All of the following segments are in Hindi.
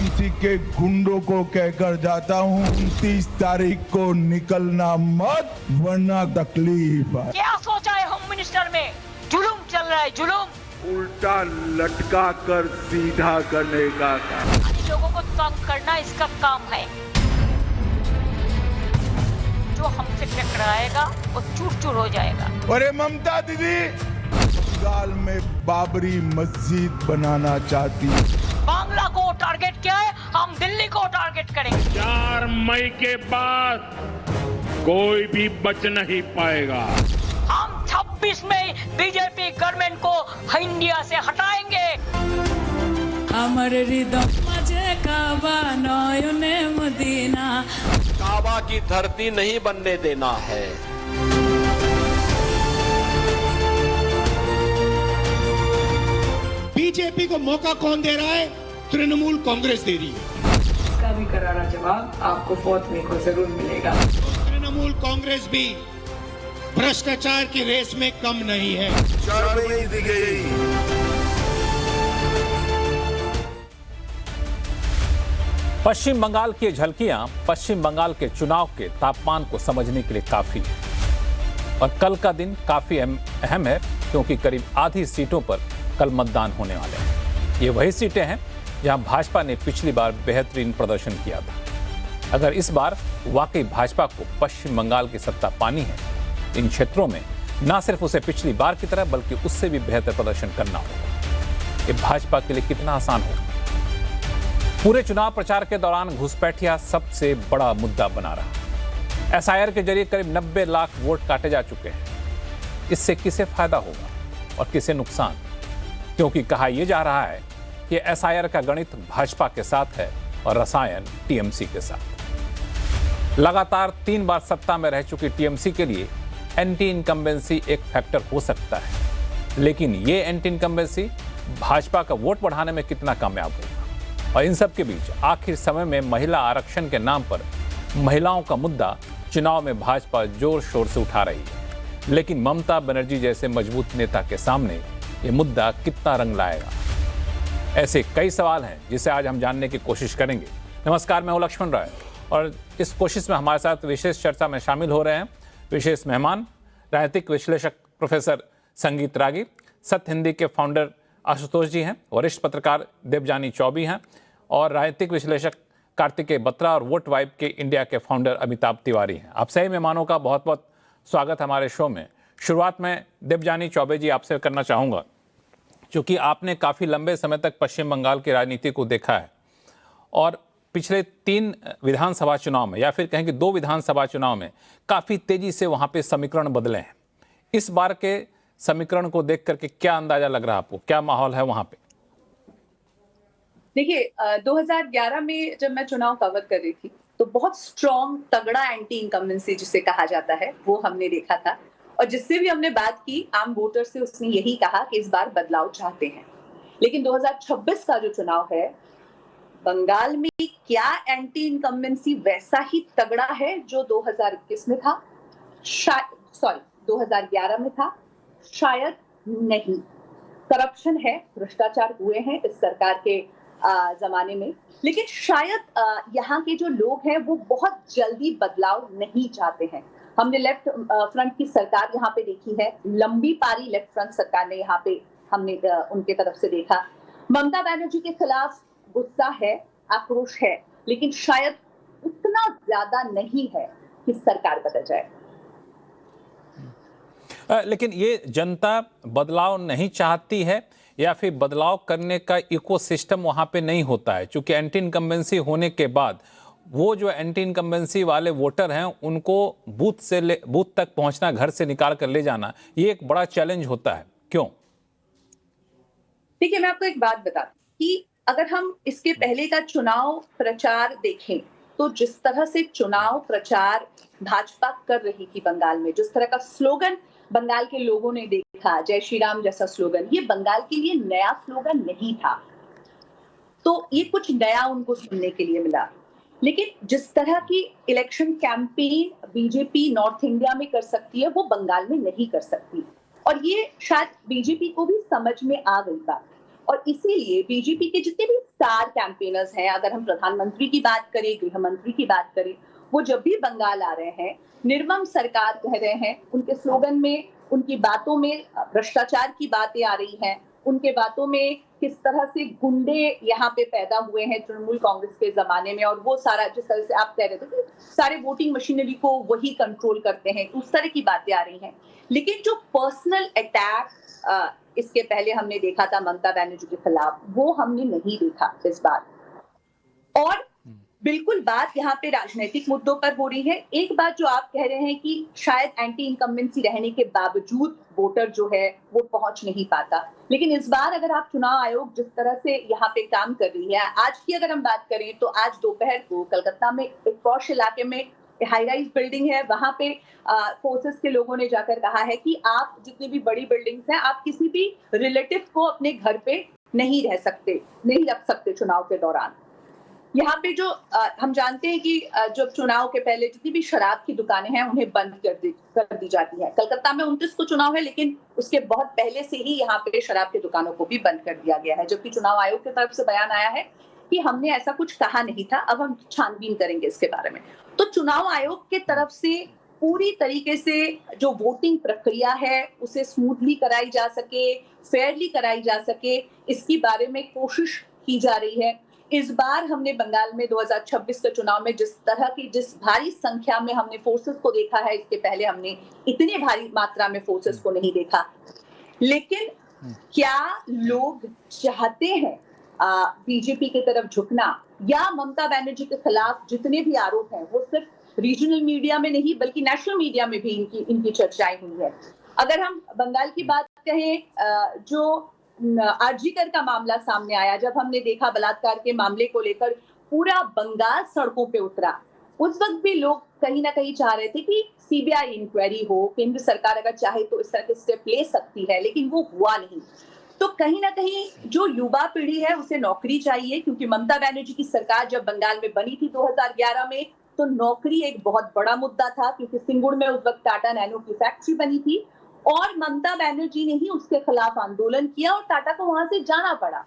टीएमसी के गुंडों को कहकर जाता हूँ 29 तारीख को निकलना मत, वरना तकलीफ है। क्या सोचा है होम मिनिस्टर में? जुलूम चल रहा है, जुलूम। उल्टा लटका कर सीधा करने का काम। लोगों को तंग करना इसका काम है। जो हमसे टकराएगा वो चूर चूर हो जाएगा। अरे ममता दीदी, बंगाल में बाबरी मस्जिद बनाना चाहती है। बांग्ला को टारगेट किया है, हम दिल्ली को टारगेट करेंगे। 4 मई के बाद कोई भी बच नहीं पाएगा। हम 26 में बीजेपी गवर्नमेंट को इंडिया से हटाएंगे। अमर हृदय मजे काबा नयने मदीना, काबा की धरती नहीं बनने देना है। बीजेपी को मौका कौन दे रहा है? तृणमूल कांग्रेस दे रही है। इसका भी करारा जवाब आपको 4 मई को जरूर मिलेगा। तृणमूल कांग्रेस भी भ्रष्टाचार की रेस में कम नहीं है। पश्चिम बंगाल की झलकियां पश्चिम बंगाल के चुनाव के तापमान को समझने के लिए काफी है। और कल का दिन काफी अहम है, क्योंकि करीब आधी सीटों पर कल मतदान होने वाले हैं। ये वही सीटें हैं जहां भाजपा ने पिछली बार बेहतरीन प्रदर्शन किया था। अगर इस बार वाकई भाजपा को पश्चिम बंगाल की सत्ता पानी है, इन क्षेत्रों में न सिर्फ उसे पिछली बार की तरह बल्कि उससे भी बेहतर प्रदर्शन करना होगा। ये भाजपा के लिए कितना आसान होगा? पूरे चुनाव प्रचार के दौरान घुसपैठिया सबसे बड़ा मुद्दा बना रहा। एसआईआर के जरिए करीब 90 लाख वोट काटे जा चुके हैं। इससे किसे फायदा होगा और किसे नुकसान? क्योंकि कहा यह जा रहा है कि एसआईआर का गणित भाजपा के साथ है और रसायन टीएमसी के साथ। लगातार 3 बार सत्ता में रह चुकी टीएमसी के लिए एंटी इनकम्बेंसी एक फैक्टर हो सकता है, लेकिन ये एंटी इनकम्बेंसी भाजपा का वोट बढ़ाने में कितना कामयाब होगा? और इन सब के बीच आखिर समय में महिला आरक्षण के नाम पर महिलाओं का मुद्दा चुनाव में भाजपा जोर शोर से उठा रही है, लेकिन ममता बनर्जी जैसे मजबूत नेता के सामने ये मुद्दा कितना रंग लाएगा? ऐसे कई सवाल हैं जिसे आज हम जानने की कोशिश करेंगे। नमस्कार, मैं हूं लक्ष्मण राय और इस कोशिश में हमारे साथ विशेष चर्चा में शामिल हो रहे हैं विशेष मेहमान, राजनीतिक विश्लेषक प्रोफेसर संगीत रागी, सत्य हिंदी के फाउंडर आशुतोष जी हैं, वरिष्ठ पत्रकार देवजानी चौबे हैं और राजनीतिक विश्लेषक कार्तिकेय बत्रा और वोट वाइब के इंडिया के फाउंडर अमिताभ तिवारी हैं। आप सभी मेहमानों का बहुत बहुत स्वागत हमारे शो में। शुरुआत में देवजानी चौबे जी आपसे करना चाहूँगा, क्योंकि आपने काफ़ी लंबे समय तक पश्चिम बंगाल की राजनीति को देखा है और पिछले 3 विधानसभा चुनाव में या फिर कहें कि 2 विधानसभा चुनाव में काफ़ी तेज़ी से वहाँ पे समीकरण बदले हैं। इस बार के समीकरण को देख करके क्या अंदाजा लग रहा है आपको? क्या माहौल है वहाँ पे? देखिए, 2011 में जब मैं चुनाव कवर कर रही थी तो बहुत स्ट्रॉन्ग तगड़ा एंटी इनकम्बेंसी जिसे कहा जाता है वो हमने देखा था, और जिससे भी हमने बात की आम वोटर से उसने यही कहा कि इस बार बदलाव चाहते हैं। लेकिन 2026 का जो चुनाव है, बंगाल में क्या एंटी इनकम्बेंसी वैसा ही तगड़ा है जो 2021 में था? 2011 में था? शायद नहीं। करप्शन है, भ्रष्टाचार हुए हैं इस सरकार के जमाने में, लेकिन शायद यहाँ के जो लोग हैं वो बहुत जल्दी बदलाव नहीं चाहते हैं। हमने लेफ्ट फ्रंट की सरकार यहाँ पे देखी है, लंबी पारी लेफ्ट फ्रंट सरकार ने यहाँ पे हमने उनके तरफ से देखा। ममता बनर्जी के खिलाफ गुस्सा है, आक्रोश है, लेकिन शायद उतना ज्यादा नहीं है कि सरकार बदल जाए। लेकिन ये जनता बदलाव नहीं चाहती है या फिर बदलाव करने का इकोसिस्टम वहाँ पे नहीं होता है? क्योंकि एंटी इनकम्बेंसी होने के बाद वो जो एंटी इनकम्बेंसी वाले वोटर हैं उनको बूथ तक पहुँचना, घर से निकाल कर ले जाना, ये एक बड़ा चैलेंज होता है। क्यों? देखिए, मैं आपको एक बात बता कि अगर हम इसके पहले का चुनाव प्रचार देखें तो जिस तरह से चुनाव प्रचार भाजपा कर रही थी बंगाल में, जिस तरह का स्लोगन बंगाल के लोगों ने देखा, जय श्री राम जैसा स्लोगन, ये बंगाल के लिए नया स्लोगन नहीं था। तो ये कुछ नया उनको सुनने के लिए मिला। लेकिन जिस तरह की election campaign BJP north India में कर सकती है वो बंगाल में नहीं कर सकती, और ये शायद बीजेपी को भी समझ में आ गई बात। और इसीलिए बीजेपी के जितने भी स्टार कैंपेनर्स हैं, अगर हम प्रधानमंत्री की बात करें, गृह मंत्री की बात करें, वो जब भी बंगाल आ रहे हैं, निर्मम सरकार कह रहे हैं, उनके स्लोगन में, उनकी बातों में भ्रष्टाचार की बातें आ रही हैं, उनके बातों में किस तरह से गुंडे यहाँ पे पैदा हुए हैं तृणमूल कांग्रेस के जमाने में, और वो सारा, जिस तरह से आप कह रहे थे कि सारे वोटिंग मशीनरी को वही कंट्रोल करते हैं, उस तरह की बातें आ रही हैं। लेकिन जो पर्सनल अटैक इसके पहले हमने देखा था ममता बनर्जी के खिलाफ, वो हमने नहीं देखा इस बार। और बिल्कुल बात यहाँ पे राजनीतिक मुद्दों पर हो रही है। एक बात जो आप कह रहे हैं कि शायद एंटी इनकम्बेंसी रहने के बावजूद वोटर जो है वो पहुंच नहीं पाता, लेकिन इस बार अगर आप चुनाव आयोग जिस तरह से यहाँ पे काम कर रही है, आज की अगर हम बात करें तो आज दोपहर को कलकत्ता में एक पॉश इलाके में हाई राइज बिल्डिंग है, वहां पे फोर्सेस के लोगों ने जाकर कहा है कि आप जितनी भी बड़ी बिल्डिंग्स हैं, आप किसी भी रिलेटिव को अपने घर पे नहीं रख सकते चुनाव के दौरान। यहाँ पे जो हम जानते हैं कि जब चुनाव के पहले जितनी भी शराब की दुकानें हैं उन्हें बंद कर दी जाती है। कलकत्ता में 29 को चुनाव है, लेकिन उसके बहुत पहले से ही यहाँ पे शराब की दुकानों को भी बंद कर दिया गया है, जबकि चुनाव आयोग की तरफ से बयान आया है कि हमने ऐसा कुछ कहा नहीं था, अब हम छानबीन करेंगे इसके बारे में। तो चुनाव आयोग के तरफ से पूरी तरीके से जो वोटिंग प्रक्रिया है उसे स्मूथली कराई जा सके, फेयरली कराई जा सके, इसकी बारे में कोशिश की जा रही है। इस बार हमने बंगाल में 2026 के चुनाव में जिस भारी संख्या में हमने फोर्सेस को देखा है, इसके पहले हमने इतने भारी मात्रा में फोर्सेस को नहीं देखा। लेकिन क्या लोग चाहते हैं बीजेपी की तरफ झुकना, या ममता बनर्जी के खिलाफ जितने भी आरोप हैं वो सिर्फ रीजनल मीडिया में नहीं बल्कि नेशनल मीडिया में भी इनकी चर्चाएं हुई है। अगर हम बंगाल की बात कहें, जो आरजीकर का मामला सामने आया, जब हमने देखा बलात्कार के मामले को लेकर पूरा बंगाल सड़कों पे उतरा, उस वक्त भी लोग कहीं ना कहीं चाह रहे थे कि सीबीआई इंक्वायरी हो, केंद्र सरकार अगर चाहे तो इस तरह के स्टेप ले सकती है, लेकिन वो हुआ नहीं। तो कहीं ना कहीं जो युवा पीढ़ी है उसे नौकरी चाहिए, क्योंकि ममता बनर्जी की सरकार जब बंगाल में बनी थी 2011 में, तो नौकरी एक बहुत बड़ा मुद्दा था, क्योंकि सिंगुर में उस वक्त टाटा नैनो की फैक्ट्री बनी थी और ममता बनर्जी ने ही उसके खिलाफ आंदोलन किया और टाटा को वहां से जाना पड़ा।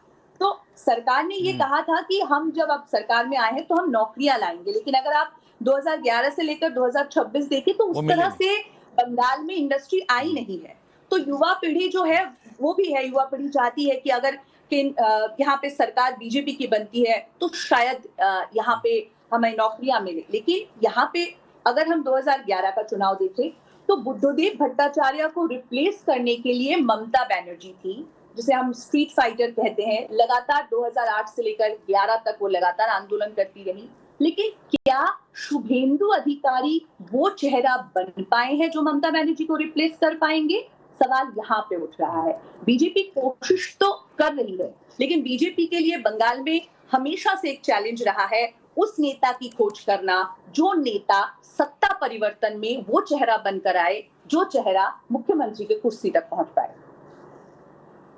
तो सरकार ने ये कहा था कि हम जब अब सरकार में आए हैं तो हम नौकरियां लाएंगे, लेकिन अगर आप 2011 से लेकर 2026 देखें तो उस तरह से बंगाल में इंडस्ट्री आई नहीं है। तो युवा पीढ़ी जो है वो भी है, युवा पीढ़ी चाहती है कि अगर यहाँ पे सरकार बीजेपी की बनती है तो शायद यहाँ पे हमें नौकरियां मिले। लेकिन यहाँ पे अगर हम 2011 का चुनाव देखें तो बुद्धदेव भट्टाचार्य को रिप्लेस करने के लिए ममता बनर्जी थी, जिसे हम स्ट्रीट फाइटर कहते हैं। लगातार 2008 से लेकर 11 तक वो लगातार आंदोलन करती रही, लेकिन क्या शुभेंदु अधिकारी वो चेहरा बन पाए हैं जो ममता बनर्जी को रिप्लेस कर पाएंगे? सवाल यहाँ पे उठ रहा है। बीजेपी कोशिश तो कर रही है, लेकिन बीजेपी के लिए बंगाल में हमेशा से एक चैलेंज रहा है उस नेता की खोज करना जो नेता सत्ता परिवर्तन में वो चेहरा बनकर आए जो चेहरा मुख्यमंत्री के कुर्सी तक पहुंच पाए।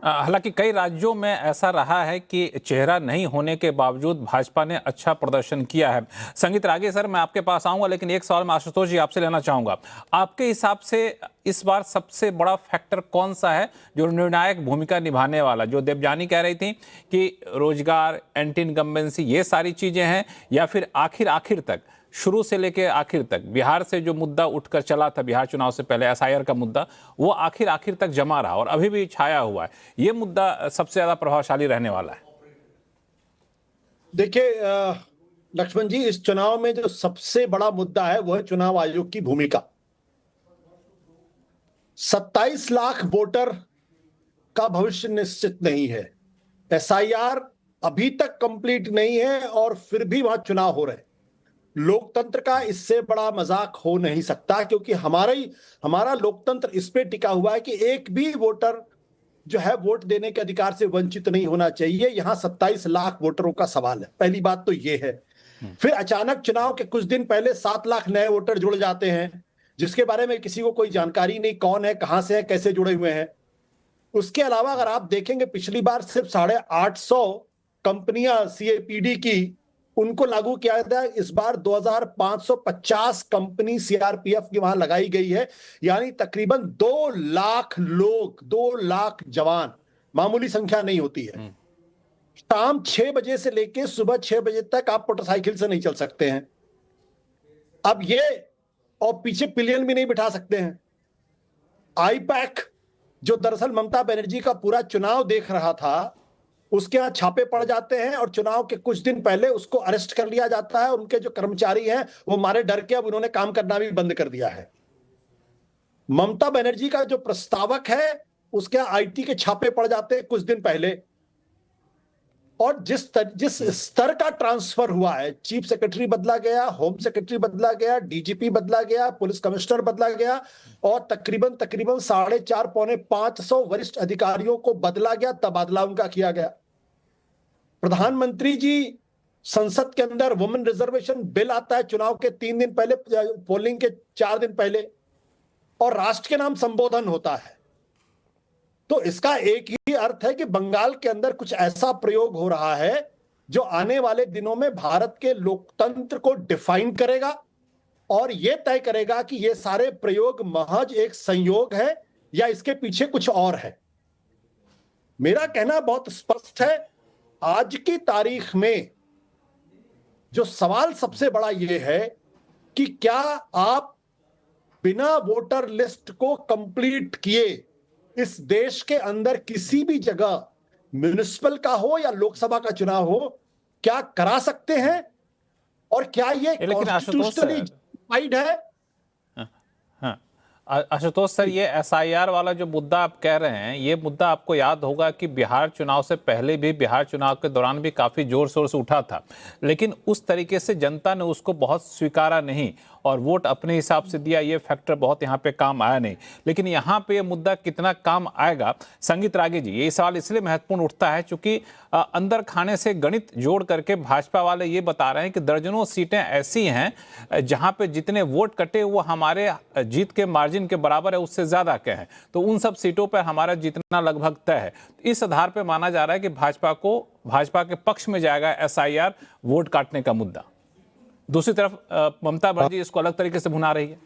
हालांकि कई राज्यों में ऐसा रहा है कि चेहरा नहीं होने के बावजूद भाजपा ने अच्छा प्रदर्शन किया है। संगीत रागे सर, मैं आपके पास आऊंगा, लेकिन एक सवाल मैं आशुतोष जी आपसे लेना चाहूंगा। आपके हिसाब से इस बार सबसे बड़ा फैक्टर कौन सा है जो निर्णायक भूमिका निभाने वाला? जो देवयानी कह रही थी कि रोजगार, एंटी इनकम्बेंसी, ये सारी चीजें हैं, या फिर आखिर तक, शुरू से लेकर आखिर तक बिहार से जो मुद्दा उठकर चला था, बिहार चुनाव से पहले एसआईआर का मुद्दा, वो आखिर तक जमा रहा और अभी भी छाया हुआ है, ये मुद्दा सबसे ज्यादा प्रभावशाली रहने वाला है? देखिए लक्ष्मण जी, इस चुनाव में जो सबसे बड़ा मुद्दा है वह चुनाव आयोग की भूमिका। 27 लाख वोटर का भविष्य निश्चित नहीं है, एसआईआर अभी तक कंप्लीट नहीं है और फिर भी वहां चुनाव हो रहे हैं। लोकतंत्र का इससे बड़ा मजाक हो नहीं सकता, क्योंकि हमारा लोकतंत्र इस पे टिका हुआ है कि एक भी वोटर जो है वोट देने के अधिकार से वंचित नहीं होना चाहिए। यहां 27 लाख वोटरों का सवाल है, पहली बात तो ये है। फिर अचानक चुनाव के कुछ दिन पहले 7 लाख नए वोटर जुड़ जाते हैं, जिसके बारे में किसी को कोई जानकारी नहीं, कौन है, कहां से है, कैसे जुड़े हुए हैं। उसके अलावा अगर आप देखेंगे, पिछली बार सिर्फ 850 कंपनियां सीएपीडी की उनको लागू किया था, इस बार 2550 कंपनी सीआरपीएफ की वहां लगाई गई है, यानी तकरीबन 2 लाख लोग, 2 लाख जवान, मामूली संख्या नहीं होती है। शाम 6 बजे से लेके सुबह 6 बजे तक आप मोटरसाइकिल से नहीं चल सकते हैं। अब ये, और पीछे पिलियन भी नहीं बिठा सकते हैं। आईपैक जो दरअसल ममता बनर्जी का पूरा चुनाव देख रहा था, उसके यहां छापे पड़ जाते हैं और चुनाव के कुछ दिन पहले उसको अरेस्ट कर लिया जाता है और उनके जो कर्मचारी हैं वो मारे डर के अब उन्होंने काम करना भी बंद कर दिया है। ममता बनर्जी का जो प्रस्तावक है उसके यहां आईटी के छापे पड़ जाते हैं कुछ दिन पहले। और जिस स्तर का ट्रांसफर हुआ है, चीफ सेक्रेटरी बदला गया, होम सेक्रेटरी बदला गया, डीजीपी बदला गया, पुलिस कमिश्नर बदला गया और तकरीबन 450 पौने 500 वरिष्ठ अधिकारियों को बदला गया, तबादला उनका किया गया। प्रधानमंत्री जी संसद के अंदर वुमेन रिजर्वेशन बिल आता है चुनाव के 3 दिन पहले, पोलिंग के 4 दिन पहले, और राष्ट्र के नाम संबोधन होता है। तो इसका एक ही अर्थ है कि बंगाल के अंदर कुछ ऐसा प्रयोग हो रहा है जो आने वाले दिनों में भारत के लोकतंत्र को डिफाइन करेगा और यह तय करेगा कि ये सारे प्रयोग महज एक संयोग है या इसके पीछे कुछ और है। मेरा कहना बहुत स्पष्ट है, आज की तारीख में जो सवाल सबसे बड़ा यह है कि क्या आप बिना वोटर लिस्ट को कंप्लीट किए इस देश के अंदर किसी भी जगह म्युनिसिपल का हो या लोकसभा का चुनाव हो, क्या करा सकते हैं? और क्या ये कॉन्स्टिट्यूशनली जस्टिफाइड है? हाँ, आशुतोष सर, ये एसआईआर वाला जो मुद्दा आप कह रहे हैं, ये मुद्दा आपको याद होगा कि बिहार चुनाव से पहले भी, बिहार चुनाव के दौरान भी काफी जोर शोर से उठा था, लेकिन उस तरीके से जनता ने उसको बहुत स्वीकारा नहीं और वोट अपने हिसाब से दिया। ये फैक्टर बहुत यहाँ पे काम आया नहीं। लेकिन यहाँ पे ये मुद्दा कितना काम आएगा, संगीत रागी जी, ये सवाल इसलिए महत्वपूर्ण उठता है क्योंकि अंदर खाने से गणित जोड़ करके भाजपा वाले ये बता रहे हैं कि दर्जनों सीटें ऐसी हैं जहाँ पे जितने वोट कटे वो हमारे जीत के मार्जिन के बराबर है, उससे ज्यादा क्या है, तो उन सब सीटों पर हमारा जीतना लगभग तय है। इस आधार पर माना जा रहा है कि भाजपा के पक्ष में जाएगा एसआईआर, वोट काटने का मुद्दा। दूसरी तरफ ममता बनर्जी इसको अलग तरीके से भुना रही है।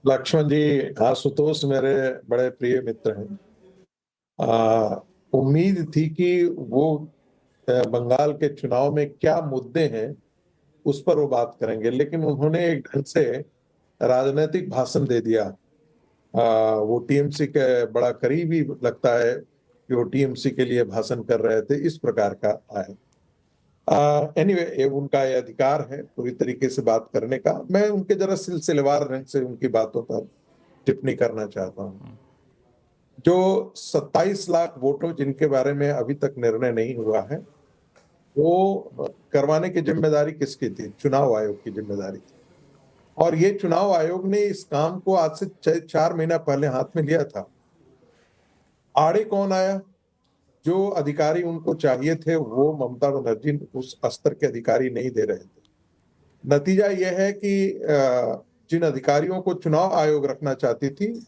लक्ष्मण जी, आशुतोष मेरे बड़े प्रिय मित्र हैं। उम्मीद थी कि वो बंगाल के चुनाव में क्या मुद्दे हैं उस पर वो बात करेंगे, लेकिन उन्होंने एक ढंग से राजनीतिक भाषण दे दिया। वो टीएमसी के बड़ा करीबी लगता है कि वो टीएमसी के लिए भाषण कर रहे थे, इस प्रकार का आया। एनीवे, उनका ये अधिकार है पूरी तरीके से बात करने का। मैं उनके जरा सिलसिलेवार ढंग से उनकी बातों पर टिप्पणी करना चाहता हूँ। जो 27 लाख वोटों जिनके बारे में अभी तक निर्णय नहीं हुआ है, वो करवाने की जिम्मेदारी किसकी थी? चुनाव आयोग की जिम्मेदारी थी। और ये चुनाव आयोग ने इस काम को आज से 4 महीना पहले हाथ में लिया था। आड़े कौन आया? जो अधिकारी उनको चाहिए थे वो ममता बनर्जी उस स्तर के अधिकारी नहीं दे रहे थे। नतीजा यह है कि जिन अधिकारियों को चुनाव आयोग रखना चाहती थी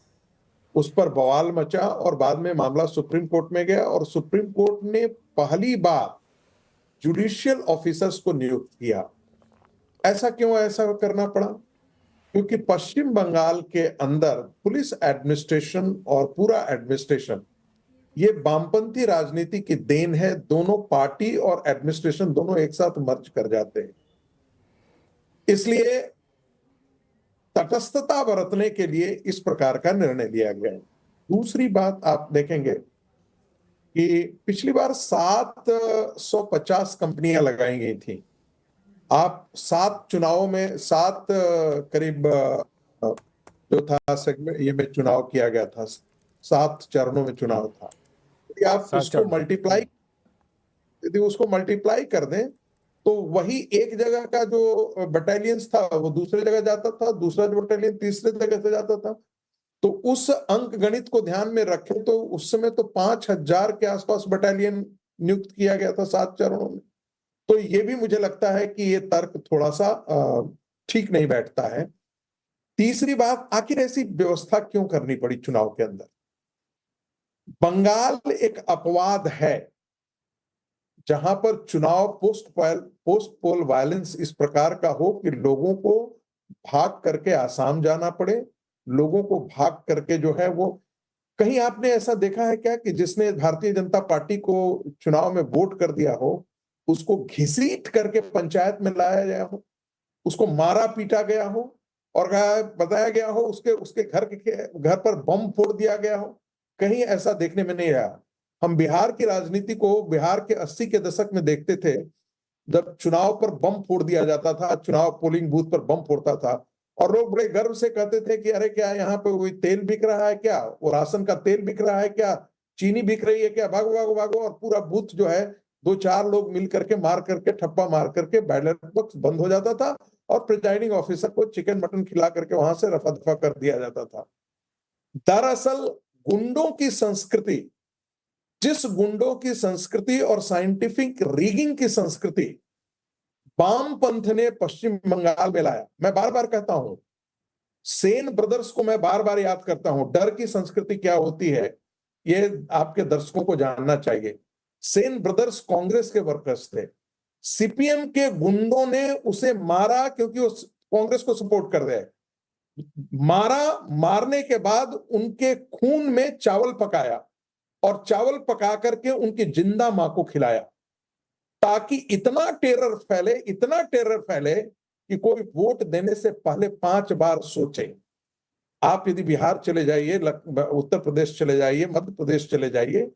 उस पर बवाल मचा और बाद में मामला सुप्रीम कोर्ट में गया और सुप्रीम कोर्ट ने पहली बार जुडिशियल ऑफिसर्स को नियुक्त किया। ऐसा क्यों ऐसा करना पड़ा? क्योंकि पश्चिम बंगाल के अंदर पुलिस एडमिनिस्ट्रेशन और पूरा एडमिनिस्ट्रेशन ये वामपंथी राजनीति की देन है। दोनों पार्टी और एडमिनिस्ट्रेशन दोनों एक साथ मर्ज कर जाते हैं। इसलिए तटस्थता बरतने के लिए इस प्रकार का निर्णय लिया गया है। दूसरी बात आप देखेंगे कि पिछली बार 750 कंपनियां लगाई गई थी। आप 7 चुनावों में 7 करीब जो था सेगमेंट ये में चुनाव किया गया था, 7 चरणों में चुनाव था। आप उसको मल्टीप्लाई कर दें तो वही एक जगह का जो बटालियंस था वो दूसरे जगह जाता था, दूसरा बटालियन तीसरे जगह से जाता था। तो उस अंक गणित को ध्यान में रखें तो उस समय तो 5000 के आसपास बटालियन नियुक्त किया गया था 7 चरणों में। तो ये भी मुझे लगता है कि ये तर्क थोड़ा सा ठीक नहीं बैठता है। तीसरी बात, आखिर ऐसी व्यवस्था क्यों करनी पड़ी चुनाव के अंदर? बंगाल एक अपवाद है जहां पर चुनाव पोस्ट पोल वायलेंस इस प्रकार का हो कि लोगों को भाग करके आसाम जाना पड़े, लोगों को भाग करके जो है वो कहीं आपने ऐसा देखा है क्या कि जिसने भारतीय जनता पार्टी को चुनाव में वोट कर दिया हो उसको घसीट करके पंचायत में लाया गया हो, उसको मारा पीटा गया हो और बताया गया हो उसके घर पर बम फोड़ दिया गया हो? कहीं ऐसा देखने में नहीं आया। हम बिहार की राजनीति को बिहार के 80 के दशक में देखते थे, जब चुनाव पर बम फोड़ दिया जाता था, चुनाव पोलिंग बूथ पर बम फोड़ता था और लोग बड़े गर्व से कहते थे कि अरे क्या यहाँ पे कोई तेल बिक रहा है क्या, वो राशन का तेल बिक रहा है क्या, चीनी बिक रही है क्या, भागो भागो भागो। और पूरा बूथ जो है 2-4 लोग मिल करके मार करके ठप्पा मार करके बैलेट बॉक्स बंद हो जाता था और प्रिजाइडिंग ऑफिसर को चिकन मटन खिला करके वहां से रफा दफा कर दिया जाता था। दरअसल गुंडों की संस्कृति, जिस गुंडों की संस्कृति और साइंटिफिक रीगिंग की संस्कृति वामपंथ ने पश्चिम बंगाल में लाया, मैं बार बार कहता हूं, सेन ब्रदर्स को मैं बार बार याद करता हूं। डर की संस्कृति क्या होती है ये आपके दर्शकों को जानना चाहिए। सेन ब्रदर्स कांग्रेस के वर्कर्स थे, सीपीएम के गुंडों ने उसे मारा क्योंकि वो कांग्रेस को सपोर्ट कर रहे, मारने के बाद उनके खून में चावल पकाया और चावल पका करके उनकी जिंदा मां को खिलाया, ताकि इतना टेरर फैले कि कोई वोट देने से पहले 5 बार सोचे। आप यदि बिहार चले जाइए, उत्तर प्रदेश चले जाइए, मध्य प्रदेश चले जाइए,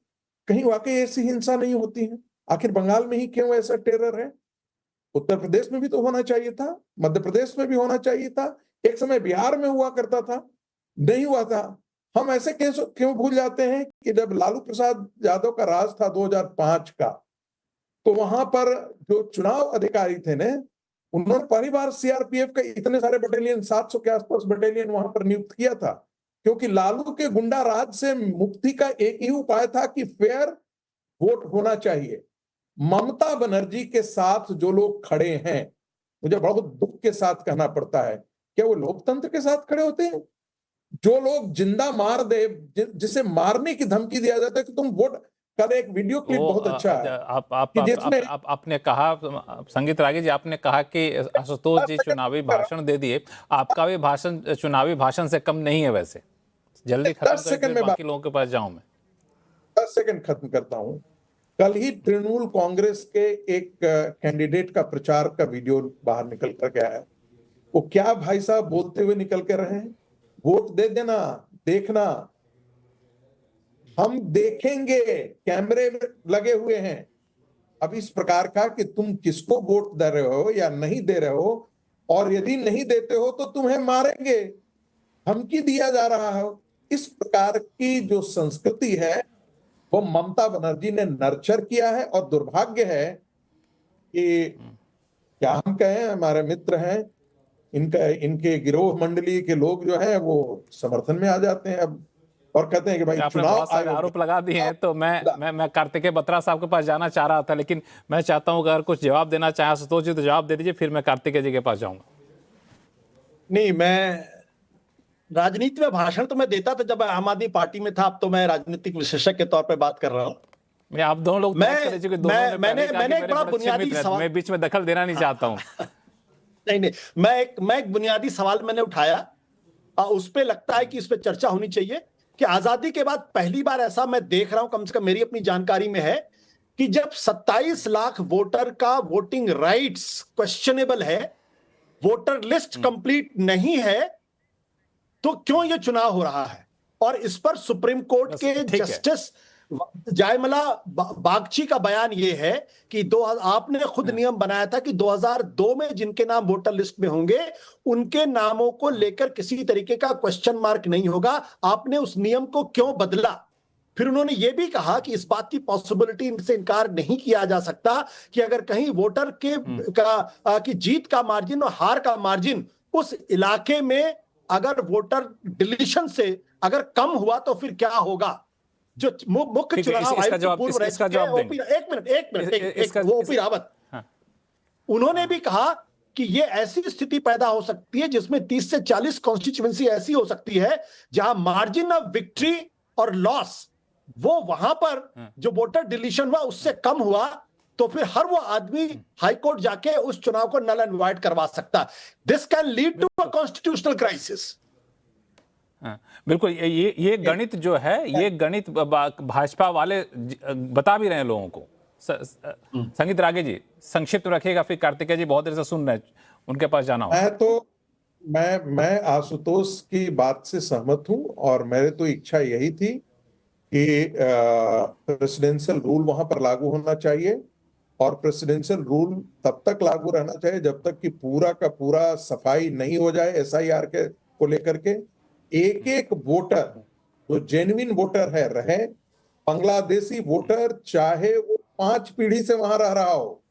कहीं वाकई ऐसी हिंसा नहीं होती है। आखिर बंगाल में ही क्यों ऐसा टेरर है? उत्तर प्रदेश में भी तो होना चाहिए था, मध्य प्रदेश में भी होना चाहिए था, एक समय बिहार में हुआ करता था, नहीं हुआ था। हम ऐसे क्यों भूल जाते हैं कि जब लालू प्रसाद यादव का राज था 2005 का, तो वहां पर जो चुनाव अधिकारी थे ने, उन्होंने पहली बार सीआरपीएफ का इतने सारे बटालियन, 700 के आसपास बटालियन वहां पर नियुक्त किया था, क्योंकि लालू के गुंडा राज से मुक्ति का एक ही उपाय था कि फेयर वोट होना चाहिए। ममता बनर्जी के साथ जो लोग खड़े हैं, मुझे बहुत दुख के साथ कहना पड़ता है, क्या वो लोकतंत्र के साथ खड़े होते हैं? जो लोग जिंदा मार दे, जिसे मारने की धमकी दिया जाता है कि तुम वोट। कल एक वीडियो क्लिप बहुत अच्छा है, आपने कहा, संगीत रागी जी, आपने कहा कि आशुतोष जी चुनावी भाषण दे दिए, आपका भी भाषण चुनावी भाषण से कम नहीं है। वैसे जल्दी खत्म करके बाकी लोगों के पास जाऊं मैं। 10 सेकंड खत्म करता हूं। कल ही तृणमूल कांग्रेस के एक कैंडिडेट का प्रचार का वीडियो बाहर निकल कर गया है। वो क्या भाई साहब बोलते हुए निकल कर रहे हैं, वोट दे देना, देखना, हम देखेंगे, कैमरे लगे हुए हैं। अब इस प्रकार का कि तुम किसको वोट दे रहे हो या नहीं दे रहे हो, और यदि नहीं देते हो तो तुम्हें मारेंगे, धमकी दिया जा रहा है। इस प्रकार की जो संस्कृति है वो ममता बनर्जी ने नर्चर किया है, और दुर्भाग्य है कि क्या हम कहें, हमारे मित्र हैं, इनके गिरोह मंडली के लोग जो हैं वो समर्थन में आ जाते हैं अब और कहते हैं कि भाई चुनाव आरोप लगा दिए हैं। तो मैं कार्तिकेय बत्रा साहब के पास जाना चाह रहा था, लेकिन मैं चाहता हूं अगर कुछ जवाब देना चाहे आशुतोष जी तो जवाब दे दीजिए, फिर मैं कार्तिकेय जी के पास जाऊंगा। नहीं, मैं राजनीति में भाषण तो मैं देता था जब आम आदमी पार्टी में था, अब तो मैं राजनीतिक विशेषज्ञ के तौर पे बात कर रहा हूं। आप दोनों लोग मैंने एक बड़ा बुनियादी सवाल, मैं बीच में दखल देना नहीं चाहता हूं। नहीं, मैं एक बुनियादी सवाल मैंने उठाया, उस पे लगता है कि इस पे चर्चा होनी चाहिए कि आजादी के बाद पहली बार ऐसा मैं देख रहा हूं, कम से कम मेरी अपनी जानकारी में है, कि जब 27 लाख वोटर का वोटिंग राइट्स क्वेश्चनेबल है, वोटर लिस्ट कंप्लीट नहीं है, तो क्यों यह चुनाव हो रहा है? और इस पर सुप्रीम कोर्ट के जस्टिस जयमला बागची का बयान यह है कि आपने खुद नियम बनाया था कि 2002 में जिनके नाम वोटर लिस्ट में होंगे उनके नामों को लेकर किसी तरीके का क्वेश्चन मार्क नहीं होगा, आपने उस नियम को क्यों बदला? फिर उन्होंने यह भी कहा कि इस बात की पॉसिबिलिटी से इनकार नहीं किया जा सकता कि अगर कहीं वोटर की जीत का मार्जिन और हार का मार्जिन उस इलाके में अगर वोटर डिलीशन से अगर कम हुआ तो फिर क्या होगा। जो मुख्य चुनाव आयुक्त पूर्व ओपी रावत, उन्होंने भी कहा कि ये ऐसी स्थिति पैदा हो सकती है जिसमें 30 से 40 कॉन्स्टिट्यूएंसी ऐसी हो सकती है जहां मार्जिन ऑफ विक्ट्री और लॉस वो वहां पर जो वोटर डिलीशन हुआ उससे कम हुआ, तो फिर हर वो आदमी हाईकोर्ट जाके उस चुनाव को नल एंड वॉइड करवा सकता। This can lead to a constitutional crisis. हाँ, बिल्कुल ये गणित जो है, ये गणित भाजपा वाले बता भी रहे हैं लोगों को। संगीत रागे जी संक्षिप्त रखिएगा, फिर कार्तिकेय जी बहुत देर से सुन रहे हैं, उनके पास जाना हो। मैं आशुतोष की बात से सहमत हूं, और मेरे तो इच्छा यही थी कि प्रेसिडेंशियल रूल वहां पर लागू होना चाहिए, और प्रेसिडेंशियल रूल तब तक लागू रहना चाहिए जब तक कि पूरा का पूरा सफाई नहीं हो जाए एसआईआर के को लेकर के। एक एक वोटर जो जेन्युइन वोटर है रहे, बांग्लादेशी वोटर चाहे वो 5 पीढ़ी से वहां रह रहा हो,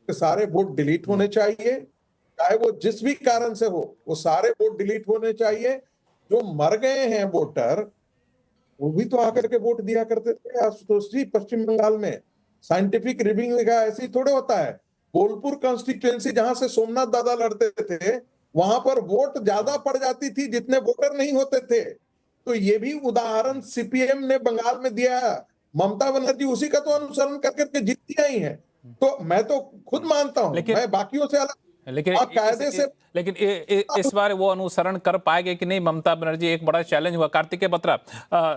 तो सारे वोट डिलीट होने चाहिए, चाहे वो जिस भी कारण से हो, वो सारे वोट डिलीट होने चाहिए। जो मर गए हैं वोटर, वो भी तो आकर के वोट दिया करते थे आशुतोष जी पश्चिम बंगाल में। साइंटिफिक रिव्यू का ऐसे ही थोड़े होता है। बोलपुर कॉन्स्टिट्यूएंसी जहां से सोमनाथ दादा लड़ते थे, वहां पर वोट ज्यादा पड़ जाती थी जितने वोटर नहीं होते थे। तो ये भी उदाहरण सीपीएम ने बंगाल में दिया है। ममता बनर्जी उसी का तो अनुसरण कर करके जीती आई है। तो मैं तो खुद मानता हूं, मैं बाकियों से अलग, लेकिन इस बार वो अनुसरण कर पाएंगे कि नहीं ममता बनर्जी, एक बड़ा चैलेंज हुआ। कार्तिकेय बत्रा,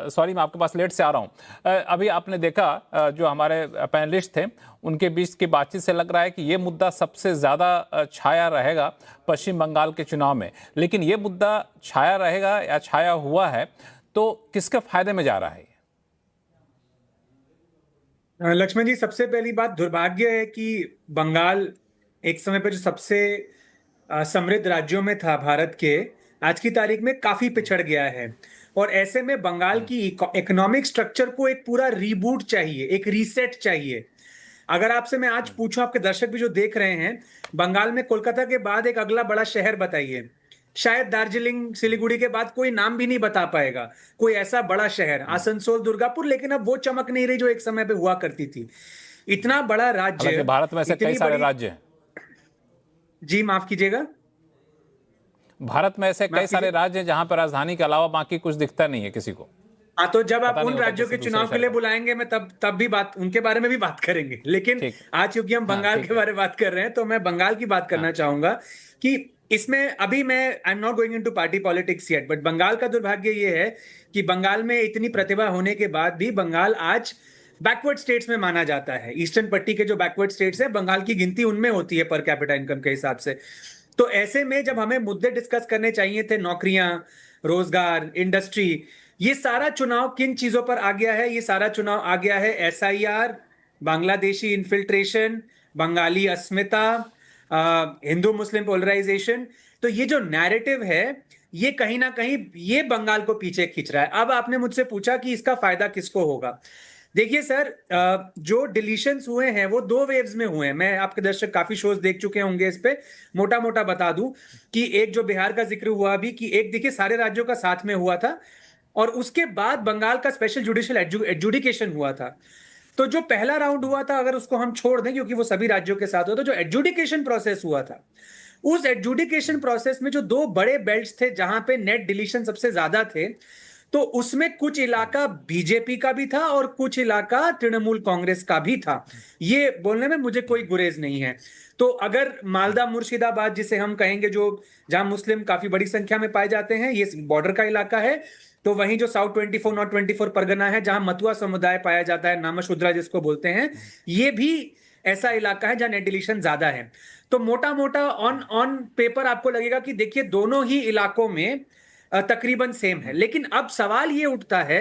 सॉरी मैं आपके पास लेट से आ रहा हूं। अभी आपने देखा जो हमारे पैनलिस्ट थे उनके बीच की बातचीत से लग रहा है कि ये मुद्दा सबसे ज्यादा छाया रहेगा पश्चिम बंगाल के चुनाव में। लेकिन ये मुद्दा छाया रहेगा या छाया हुआ है तो किसके फायदे में जा रहा है? लक्ष्मण जी, सबसे पहली बात दुर्भाग्य है कि बंगाल एक समय पर जो सबसे समृद्ध राज्यों में था भारत के, आज की तारीख में काफी पिछड़ गया है। और ऐसे में बंगाल की इकोनॉमिक स्ट्रक्चर को एक पूरा रीबूट चाहिए, एक रीसेट चाहिए। अगर आपसे मैं आज पूछूं, आपके दर्शक भी जो देख रहे हैं, बंगाल में कोलकाता के बाद एक अगला बड़ा शहर बताइए। शायद दार्जिलिंग सिलीगुड़ी के बाद कोई नाम भी नहीं बता पाएगा कोई ऐसा बड़ा शहर। आसनसोल, दुर्गापुर, लेकिन अब वो चमक नहीं रही जो एक समय पे हुआ करती थी। इतना बड़ा राज्य, भारत में ऐसे कई सारे राज्य हैं। जी माफ कीजिएगा, भारत में ऐसे कई सारे राज्य हैं जहां पर राजधानी के अलावा बाकी कुछ दिखता नहीं है किसी को। हाँ, तो जब आप उन राज्यों के चुनाव के लिए बुलाएंगे, मैं तब भी बात उनके बारे में भी बात करेंगे। लेकिन आज क्योंकि हम बंगाल के बारे में बात कर रहे हैं, तो मैं बंगाल की बात करना चाहूंगा कि इसमें अभी मैं I am not going into party politics yet, but Bengal का दुर्भाग्य ये है कि बंगाल में इतनी प्रतिभा होने के बाद भी बंगाल आज बैकवर्ड स्टेट्स में माना जाता है। ईस्टर्न पट्टी के जो बैकवर्ड स्टेट्स है, बंगाल की गिनती उनमें होती है पर कैपिटा इनकम के हिसाब से। तो ऐसे में जब हमें मुद्दे डिस्कस करने चाहिए थे, नौकरियां, रोजगार, इंडस्ट्री, ये सारा चुनाव किन चीजों पर आ गया है? ये सारा चुनाव आ गया है एसआईआर, बांग्लादेशी इन्फिल्ट्रेशन, बंगाली अस्मिता, हिंदू मुस्लिम पोलराइजेशन। तो ये जो नैरेटिव है, ये कहीं ना कहीं ये बंगाल को पीछे खींच रहा है। अब आपने मुझसे पूछा कि इसका फायदा किसको होगा। देखिए सर, जो डिलीशंस हुए हैं वो 2 वेव्स में हुए हैं। मैं, आपके दर्शक काफी शोज देख चुके होंगे, इस पे मोटा मोटा बता दूं कि एक जो बिहार का जिक्र हुआ अभी, कि एक देखिए सारे राज्यों का साथ में हुआ था, और उसके बाद बंगाल का स्पेशल जुडिशियल एडजुडिकेशन हुआ था। तो जो पहला राउंड हुआ था, अगर उसको हम छोड़ दें क्योंकि वो सभी राज्यों के साथ हुआ, तो जो एडजुडिकेशन प्रोसेस हुआ था, उस एडजुडिकेशन प्रोसेस में जो 2 बड़े बेल्ट्स थे जहां पे नेट डिलीशन सबसे ज्यादा थे, तो उसमें कुछ इलाका बीजेपी का भी था और कुछ इलाका तृणमूल कांग्रेस का भी था। ये बोलने में मुझे कोई गुरेज नहीं है। तो अगर मालदा, मुर्शिदाबाद जिसे हम कहेंगे, जो जहां मुस्लिम काफी बड़ी संख्या में पाए जाते हैं, ये बॉर्डर का इलाका है, तो वहीं जो साउथ 24 नॉर्थ 24 परगना है जहां मतुआ समुदाय पाया जाता है, नामशूद्रा जिसको बोलते हैं, ये भी ऐसा इलाका है जहां नेट डिलीशन ज्यादा है। तो मोटा मोटा ऑन पेपर आपको लगेगा कि देखिए दोनों ही इलाकों में तकरीबन सेम है। लेकिन अब सवाल ये उठता है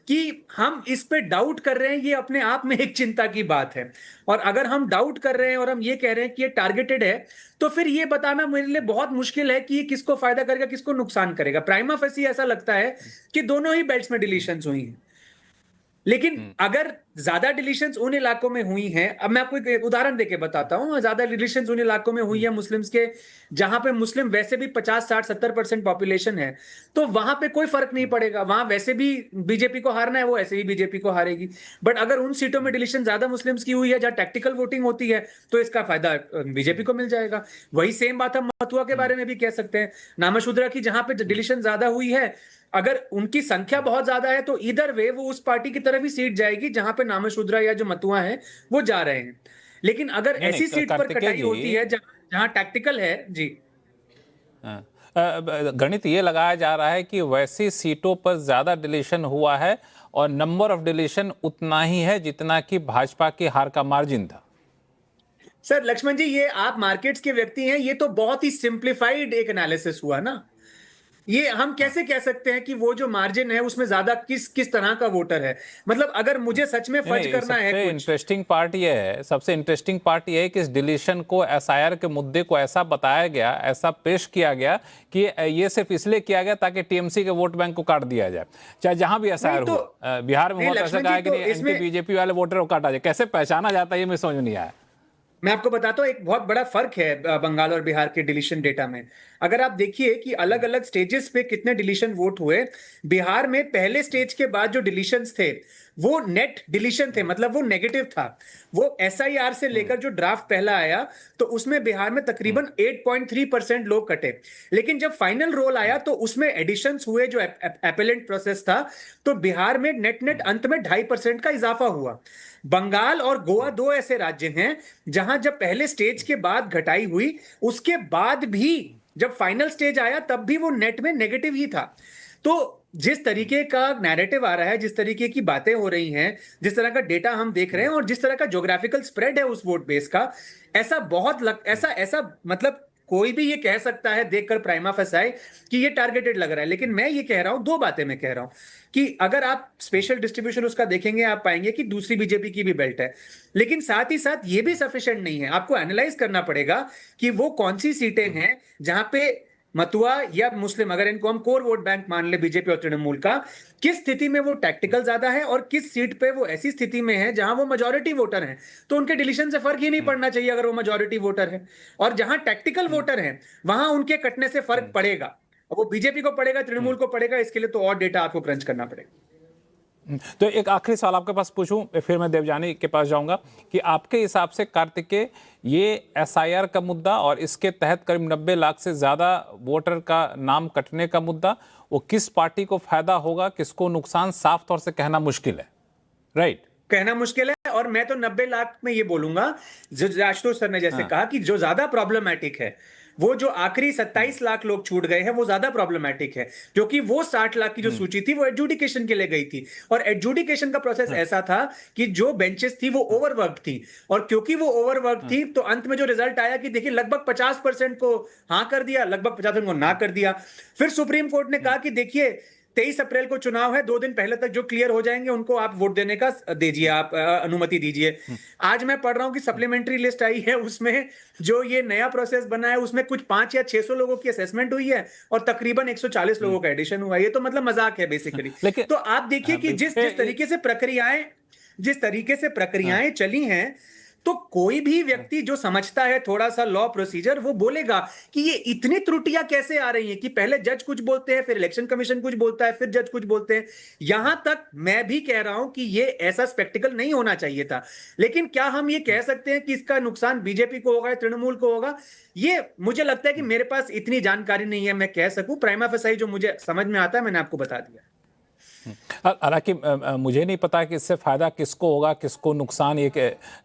कि हम इस पे डाउट कर रहे हैं, ये अपने आप में एक चिंता की बात है। और अगर हम डाउट कर रहे हैं और हम ये कह रहे हैं कि ये टारगेटेड है, तो फिर ये बताना मेरे लिए बहुत मुश्किल है कि ये किसको फायदा करेगा, किसको नुकसान करेगा। प्राइमा फेसी ऐसा लगता है कि दोनों ही बेल्ट्स में डिलीशंस हुई हैं। लेकिन अगर ज्यादा डिलीशंस उन इलाकों में हुई हैं, अब मैं आपको एक उदाहरण देके बताता हूं, ज्यादा डिलीशंस उन इलाकों में हुई है मुस्लिम्स के जहां पे मुस्लिम वैसे भी 50, 60, 70% पॉपुलेशन है, तो वहां पे कोई फर्क नहीं पड़ेगा। वहां वैसे भी बीजेपी को हारना है, वो ऐसे भी बीजेपी को हारेगी। बट अगर उन सीटों में डिलीशन ज्यादा मुस्लिम्स की हुई है जहां टैक्टिकल वोटिंग होती है, तो इसका फायदा बीजेपी को मिल जाएगा। वही सेम बात हम मतुआ के बारे में भी कह सकते हैं। नामशूद्रा की जहां पे डिलीशन ज्यादा हुई है, अगर उनकी संख्या बहुत ज्यादा है, तो इधर वे वो उस पार्टी की तरफ ही सीट जाएगी जहां पे नामशूद्रा या जो मतुआ है वो जा रहे हैं। लेकिन अगर ऐसी सीट पर कटाई होती है जहां टैक्टिकल है, जी गणित ये लगाया जा रहा है कि वैसी सीटों पर ज्यादा डिलीशन हुआ है और नंबर ऑफ डिलीशन उतना ही है जितना कि भाजपा की हार का मार्जिन था। सर लक्ष्मण जी, ये आप मार्केट्स के व्यक्ति हैं, ये तो बहुत ही सिंप्लीफाइड एक एनालिसिस हुआ ना। ये हम कैसे कह सकते हैं कि वो जो मार्जिन है उसमें ज्यादा किस तरह का वोटर है? मतलब अगर मुझे सच में फर्ज करना है सबसे इंटरेस्टिंग पार्ट ये है, सबसे इंटरेस्टिंग पार्ट ये है कि इस डिलीशन को एसआईआर के मुद्दे को ऐसा बताया गया, ऐसा पेश किया गया कि ये सिर्फ इसलिए किया गया ताकि टीएमसी के वोट बैंक को काट दिया जाए, चाहे जहां भी एसआईआर हो। बिहार में ऐसा कहा कि एंटी बीजेपी वाले वोटर को काटा जाए, कैसे पहचाना जाता है ये मुझे समझ नहीं आया। मैं आपको बताता हूं, एक बहुत बड़ा फर्क है बंगाल और बिहार के डिलीशन डेटा में। अगर आप देखिए कि अलग अलग स्टेजेस पे कितने डिलीशन वोट हुए, बिहार में पहले स्टेज के बाद जो डिलीशंस थे वो नेट डिलीशन थे, मतलब वो नेगेटिव था। वो एसआईआर से लेकर जो ड्राफ्ट पहला आया तो उसमें बिहार में तकरीबन 8.3% लोग कटे, लेकिन जब फाइनल रोल आया तो उसमें एडिशंस हुए, जो एपेलेंट प्रोसेस था, तो बिहार में नेट अंत में 2.5% का इजाफा हुआ। बंगाल और गोवा दो ऐसे राज्य हैं जहां जब पहले स्टेज के बाद घटाई हुई, उसके बाद भी जब फाइनल स्टेज आया तब भी वो नेट में नेगेटिव ही था। तो जिस तरीके का नैरेटिव आ रहा है, जिस तरीके की बातें हो रही हैं, जिस तरह का डेटा हम देख रहे हैं और जिस तरह का ज्योग्राफिकल स्प्रेड है उस वोट बेस का, ऐसा मतलब कोई भी ये कह सकता है देखकर प्राइमा फेसाई कि ये टारगेटेड लग रहा है। लेकिन मैं ये कह रहा हूं, दो बातें मैं कह रहा हूं कि अगर आप स्पेशल डिस्ट्रीब्यूशन उसका देखेंगे, आप पाएंगे कि दूसरी बीजेपी की भी बेल्ट है, लेकिन साथ ही साथ ये भी सफिशिएंट नहीं है। आपको एनालाइज करना पड़ेगा कि वो कौन सी सीटें हैं जहां पे मतुआ या मुस्लिम, अगर इनको हम कोर वोट बैंक मान ले बीजेपी और तृणमूल का, किस स्थिति में वो टैक्टिकल ज्यादा है और किस सीट पे वो ऐसी स्थिति में है जहां वो मेजॉरिटी वोटर हैं। तो उनके डिलीशन से फर्क ही नहीं पड़ना चाहिए अगर वो मेजॉरिटी वोटर है, और जहां टैक्टिकल वोटर हैं वहां उनके कटने से फर्क पड़ेगा। वो बीजेपी को पड़ेगा, तृणमूल को पड़ेगा, इसके लिए तो और डेटा आपको क्रंच करना पड़ेगा। तो एक आखिरी सवाल आपके पास पूछूं, फिर मैं देवजानी के पास जाऊंगा कि आपके हिसाब से कार्तिकेय, ये एसआईआर का मुद्दा और इसके तहत करीब 90 लाख से ज्यादा वोटर का नाम कटने का मुद्दा, वो किस पार्टी को फायदा होगा, किसको नुकसान, साफ तौर से कहना मुश्किल है, राइट? कहना मुश्किल है। और मैं तो 90 लाख में ये बोलूंगा, जो आशुतोष सर ने जैसे कहा कि जो ज्यादा प्रॉब्लमैटिक है, वो जो आखिरी 27 लाख लोग छूट गए हैं वो ज्यादा प्रॉब्लमैटिक है, क्योंकि वो 60 लाख की जो सूची थी वो एडजुडिकेशन के लिए गई थी, और एडजुडिकेशन का प्रोसेस ऐसा था कि जो बेंचेस थी वो ओवरवर्क थी, और क्योंकि वो ओवरवर्क थी तो अंत में जो रिजल्ट आया कि देखिए लगभग 50% को हां कर दिया, लगभग 50% को ना कर दिया। फिर सुप्रीम कोर्ट ने कहा कि देखिए 23 अप्रैल को चुनाव है, 2 दिन पहले तक जो क्लियर हो जाएंगे उनको आप वोट देने का दीजिए, आप अनुमति दीजिए। आज मैं पढ़ रहा हूं कि सप्लीमेंट्री लिस्ट आई है, उसमें जो ये नया प्रोसेस बना है उसमें कुछ 5 या 600 लोगों की असेसमेंट हुई है और तकरीबन 140 लोगों का एडिशन हुआ है। ये तो मतलब मजाक है बेसिकली। तो आप देखिए कि जिस तरीके से प्रक्रियाएं चली हैं, तो कोई भी व्यक्ति जो समझता है थोड़ा सा लॉ प्रोसीजर, वो बोलेगा कि ये इतनी त्रुटियां कैसे आ रही हैं कि पहले जज कुछ बोलते हैं, फिर इलेक्शन कमीशन कुछ बोलता है, फिर जज कुछ बोलते हैं। यहां तक मैं भी कह रहा हूं कि ये ऐसा स्पेक्टिकल नहीं होना चाहिए था। लेकिन क्या हम ये कह सकते हैं कि इसका नुकसान बीजेपी को होगा या तृणमूल को होगा? ये मुझे लगता है कि मेरे पास इतनी जानकारी नहीं है मैं कह सकूं। प्राइमा फेसाई जो मुझे समझ में आता है मैंने आपको बता दिया। हालांकि मुझे नहीं पता कि इससे फायदा किसको होगा, किसको नुकसान, ये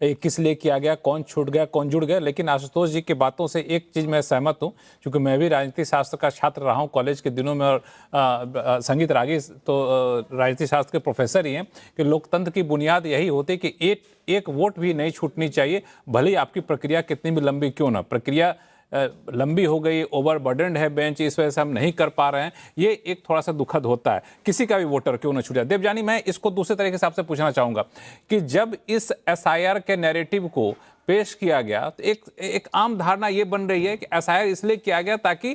किस लिए किया गया, कौन छूट गया, कौन जुड़ गया। लेकिन आशुतोष जी की बातों से एक चीज़ मैं सहमत हूं, क्योंकि मैं भी राजनीति शास्त्र का छात्र रहा हूं कॉलेज के दिनों में, और संगीत रागी तो राजनीति शास्त्र के प्रोफेसर ही हैं, कि लोकतंत्र की बुनियाद यही होती है कि एक वोट भी नहीं छूटनी चाहिए, भले ही आपकी प्रक्रिया कितनी भी लंबी क्यों ना। प्रक्रिया लंबी हो गई, ओवरबर्डन्ड है बेंच, इस वजह से हम नहीं कर पा रहे हैं, ये एक थोड़ा सा दुखद होता है, किसी का भी वोटर क्यों ना छूट जाए। देवजानी, मैं इसको दूसरे तरीके से आपसे पूछना चाहूंगा कि जब इस एसआईआर के नैरेटिव को पेश किया गया तो एक आम धारणा ये बन रही है कि एसआईआर इसलिए किया गया ताकि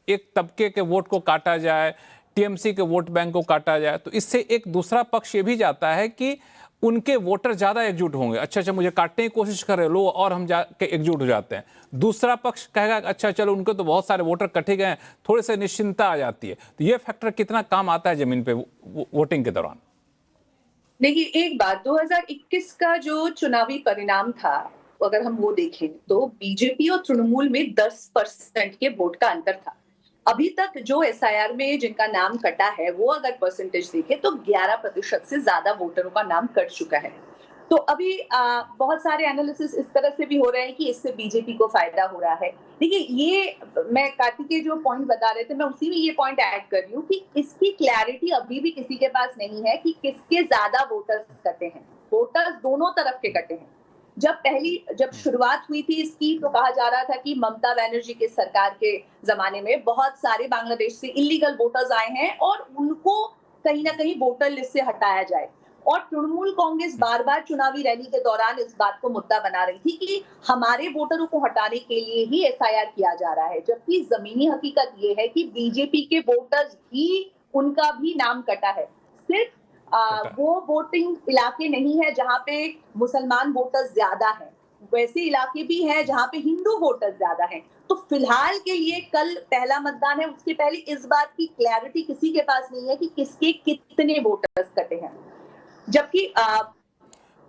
एक तबके के वोट को काटा जाए, टीएमसी के वोट बैंक को काटा जाए। तो इससे एक दूसरा पक्ष ये भी जाता है कि उनके वोटर ज्यादा एकजुट होंगे, अच्छा मुझे काटने की कोशिश कर रहे लो, और हम जाके एकजुट हो जाते हैं। दूसरा पक्ष कहेगा अच्छा चलो उनके तो बहुत सारे वोटर कटे गए हैं, थोड़े से निश्चिंतता आ जाती है। तो ये फैक्टर कितना काम आता है जमीन पे वोटिंग के दौरान? देखिए, एक बात, 2021 का जो चुनावी परिणाम था, अगर हम वो देखें तो बीजेपी और तृणमूल में 10% के वोट का अंतर था। अभी तक जो एसआईआर में जिनका नाम कटा है, वो अगर परसेंटेज देखे तो 11% से ज्यादा वोटरों का नाम कट चुका है। तो अभी बहुत सारे एनालिसिस इस तरह से भी हो रहे हैं कि इससे बीजेपी को फायदा हो रहा है। देखिए, ये मैं कार्तिकेय जो पॉइंट बता रहे थे, मैं उसी में ये पॉइंट ऐड कर रही हूँ कि इसकी क्लैरिटी अभी भी किसी के पास नहीं है कि किसके ज्यादा वोटर्स कटे हैं। वोटर्स दोनों तरफ के कटे हैं। जब शुरुआत हुई थी इसकी, तो कहा जा रहा था कि ममता बनर्जी के सरकार के जमाने में बहुत सारे बांग्लादेश से इलीगल वोटर्स आए हैं और उनको कहीं ना कहीं वोटर लिस्ट से हटाया जाए। और तृणमूल कांग्रेस बार बार चुनावी रैली के दौरान इस बात को मुद्दा बना रही थी कि हमारे वोटरों को हटाने के लिए ही एसआईआर किया जा रहा है, जबकि जमीनी हकीकत ये है कि बीजेपी के वोटर्स भी, उनका भी नाम कटा है। सिर्फ वो वोटिंग इलाके नहीं है जहां पे मुसलमान वोटर्स ज्यादा हैं, वैसे इलाके भी हैं जहां पे हिंदू वोटर्स ज्यादा हैं। तो फिलहाल के लिए कल पहला मतदान है, उसके पहले इस बात की क्लैरिटी किसी के पास नहीं है कि किसके कितने वोटर्स कटे हैं। जबकि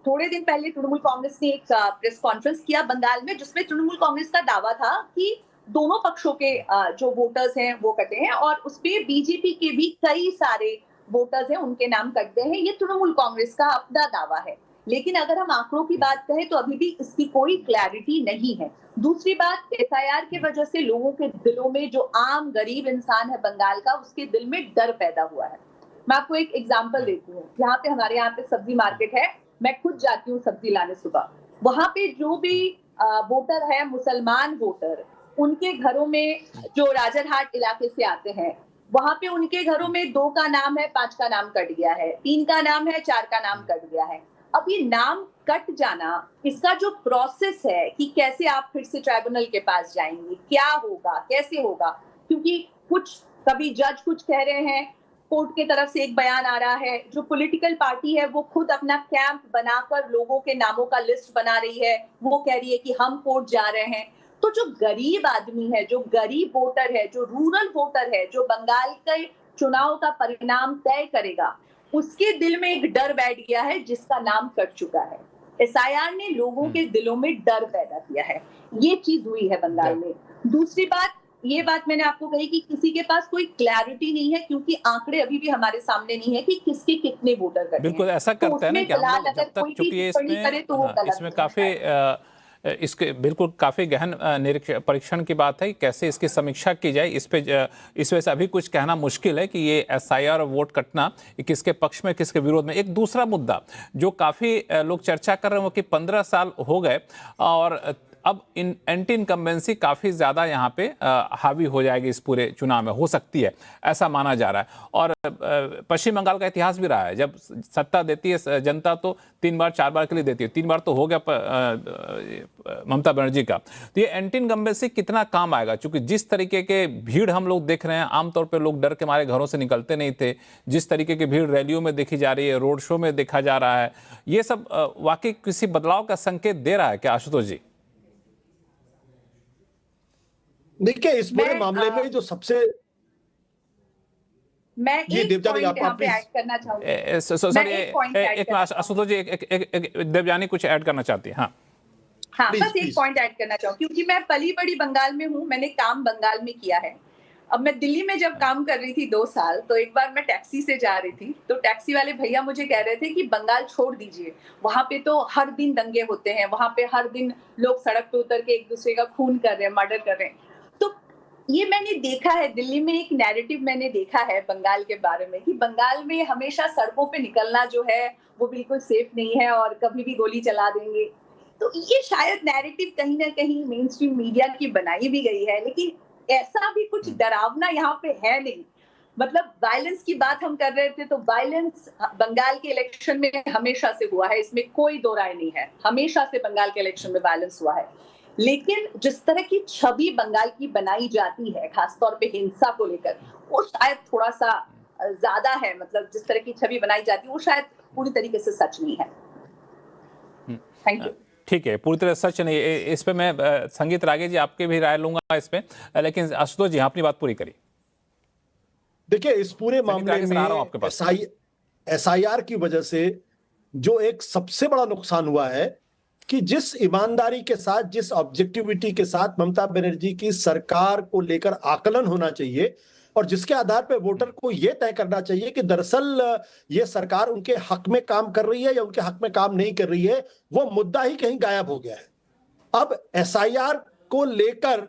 थोड़े दिन पहले तृणमूल कांग्रेस ने एक प्रेस कॉन्फ्रेंस किया बंगाल में, जिसमें तृणमूल कांग्रेस का दावा था कि दोनों पक्षों के जो वोटर्स हैं वो कटे हैं, और उसपे बीजेपी के भी कई सारे वोटर्स हैं उनके नाम कट गए हैं। ये तृणमूल कांग्रेस का अपना दावा है, लेकिन अगर हम आंकड़ों की बात करें तो अभी भी इसकी कोई क्लैरिटी नहीं है। दूसरी बात, एसआईआर की वजह से लोगों के दिलों में, जो आम गरीब इंसान है बंगाल का, उसके दिल में डर पैदा हुआ है। मैं आपको एक एग्जांपल देती हूँ। हमारे यहाँ पे सब्जी मार्केट है, मैं खुद जाती हूँ सब्जी लाने सुबह। वहां पे जो भी वोटर है, मुसलमान वोटर, उनके घरों में, जो राजरहाट इलाके से आते हैं, वहां पे उनके घरों में 2 का नाम है, 5 का नाम कट गया है, 3 का नाम है, 4 का नाम कट गया है। अब ये नाम कट जाना, इसका जो प्रोसेस है कि कैसे आप फिर से ट्राइब्यूनल के पास जाएंगे, क्या होगा, कैसे होगा, क्योंकि कभी जज कुछ कह रहे हैं, कोर्ट के तरफ से एक बयान आ रहा है, जो पॉलिटिकल पार्टी है वो खुद अपना कैंप बनाकर लोगों के नामों का लिस्ट बना रही है, वो कह रही है कि हम कोर्ट जा रहे हैं। तो जो गरीब आदमी है, जो गरीब वोटर है, जो रूरल वोटर है, जो बंगाल के चुनाव का परिणाम तय करेगा, उसके दिल में एक डर बैठ गया है जिसका नाम कट चुका है। एसआईआर ने लोगों के दिलों में डर पैदा किया है, ये चीज हुई है बंगाल में। दूसरी बात, ये बात मैंने आपको कही कि किसी के पास कोई क्लैरिटी नहीं है, क्योंकि आंकड़े अभी भी हमारे सामने नहीं है कि किसके कितने वोटर कटे हैं। बिल्कुल ऐसा करते हैं ना कि हम लोग जब तक, चूंकि इसमें काफी इसके बिल्कुल काफी गहन परीक्षण की बात है, कैसे इसकी समीक्षा की जाए, इस वजह से अभी कुछ कहना मुश्किल है कि ये एसआईआर और वोट कटना किसके पक्ष में किसके विरोध में। एक दूसरा मुद्दा जो काफी लोग चर्चा कर रहे हैं वो कि 15 साल हो गए और अब एंटी इनकम्बेंसी काफ़ी ज़्यादा यहाँ पे हावी हो जाएगी इस पूरे चुनाव में, हो सकती है, ऐसा माना जा रहा है। और पश्चिम बंगाल का इतिहास भी रहा है, जब सत्ता देती है जनता तो 3 बार 4 बार के लिए देती है, 3 बार तो हो गया ममता बनर्जी का। तो ये एंटी इनकम्बेंसी कितना काम आएगा, क्योंकि जिस तरीके के भीड़ हम लोग देख रहे हैं, आमतौर पर लोग डर के मारे घरों से निकलते नहीं थे, जिस तरीके की भीड़ रैलियों में देखी जा रही है, रोड शो में देखा जा रहा है, ये सब वाकई किसी बदलाव का संकेत दे रहा है क्या आशुतोष जी? देखिए, इस पूरे मामले में जो सबसे, मैं एक पॉइंट यहाँ पे ऐड करना चाहूंगी। सॉरी, आशुतोष जी, देवयानी कुछ ऐड करना चाहती है। हाँ, बस एक पॉइंट ऐड करना चाहूँ, क्योंकि मैं पली बड़ी बंगाल में हूँ, मैंने काम बंगाल में किया है। अब मैं दिल्ली में जब काम कर रही थी 2 साल, तो एक बार मैं टैक्सी से जा रही थी, तो टैक्सी वाले भैया मुझे कह रहे थे कि बंगाल छोड़ दीजिए, वहां पे तो हर दिन दंगे होते हैं, वहां पे हर दिन लोग सड़क पे उतर के एक दूसरे का खून कर रहे हैं, मर्डर कर रहे हैं। तो ये मैंने देखा है, दिल्ली में एक नैरेटिव मैंने देखा है बंगाल के बारे में, कि बंगाल में हमेशा सड़कों पे निकलना जो है वो बिल्कुल सेफ नहीं है और कभी भी गोली चला देंगे। तो ये शायद नैरेटिव कहीं ना कहीं मेन स्ट्रीम मीडिया की बनाई भी गई है, लेकिन ऐसा भी कुछ डरावना यहाँ पे है नहीं। मतलब वायलेंस की बात हम कर रहे थे, तो वायलेंस बंगाल के इलेक्शन में हमेशा से हुआ है, इसमें कोई दो राय नहीं है, हमेशा से बंगाल के इलेक्शन में वायलेंस हुआ है। लेकिन जिस तरह की छवि बंगाल की बनाई जाती है, खासतौर पे हिंसा को लेकर, वो शायद थोड़ा सा ज्यादा है। मतलब जिस तरह की छवि बनाई जाती है वो शायद पूरी तरीके से सच नहीं है। Thank you. ठीक है, पूरी तरह सच नहीं। इस पे मैं संगीत रागे जी आपके भी राय लूंगा इस पे, लेकिन आशुतोष जी अपनी बात पूरी करिए। देखिए, इस पूरे मामले में एसआईआर की वजह से जो एक सबसे बड़ा नुकसान हुआ है कि जिस ईमानदारी के साथ, जिस ऑब्जेक्टिविटी के साथ ममता बनर्जी की सरकार को लेकर आकलन होना चाहिए और जिसके आधार पर वोटर को यह तय करना चाहिए कि दरअसल ये सरकार उनके हक में काम कर रही है या उनके हक में काम नहीं कर रही है, वो मुद्दा ही कहीं गायब हो गया है। अब एसआईआर को लेकर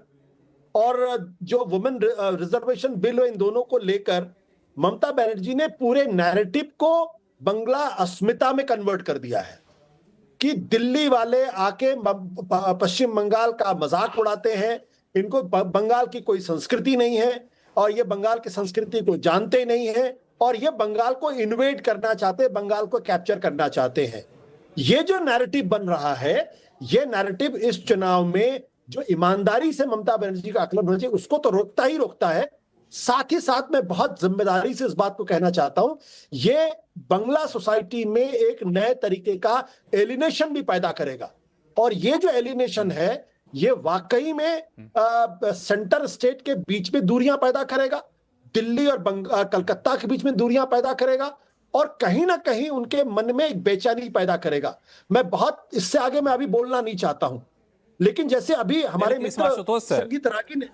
और जो वुमेन रिजर्वेशन बिल है, इन दोनों को लेकर ममता बनर्जी ने पूरे नैरेटिव को बंगला अस्मिता में कन्वर्ट कर दिया है कि दिल्ली वाले आके पश्चिम बंगाल का मजाक उड़ाते हैं, इनको बंगाल की कोई संस्कृति नहीं है और ये बंगाल की संस्कृति को जानते नहीं है और ये बंगाल को इन्वेड करना चाहते हैं, बंगाल को कैप्चर करना चाहते हैं। ये जो नैरेटिव बन रहा है, ये नैरेटिव इस चुनाव में जो ईमानदारी से ममता बनर्जी का आकलन होना चाहिए उसको तो रोकता ही रोकता है। साथ ही साथ मैं बहुत जिम्मेदारी से इस बात को कहना चाहता हूं, ये बंगला सोसाइटी में एक नए तरीके का एलिनेशन भी पैदा करेगा और ये जो एलिनेशन है ये वाकई में सेंटर स्टेट के बीच में दूरियां पैदा करेगा, दिल्ली और कलकत्ता के बीच में दूरियां पैदा करेगा और कहीं ना कहीं उनके मन में एक बेचैनी पैदा करेगा। मैं बहुत इससे आगे मैं अभी बोलना नहीं चाहता हूं, लेकिन जैसे अभी हमारे मित्र संगीत रागी ने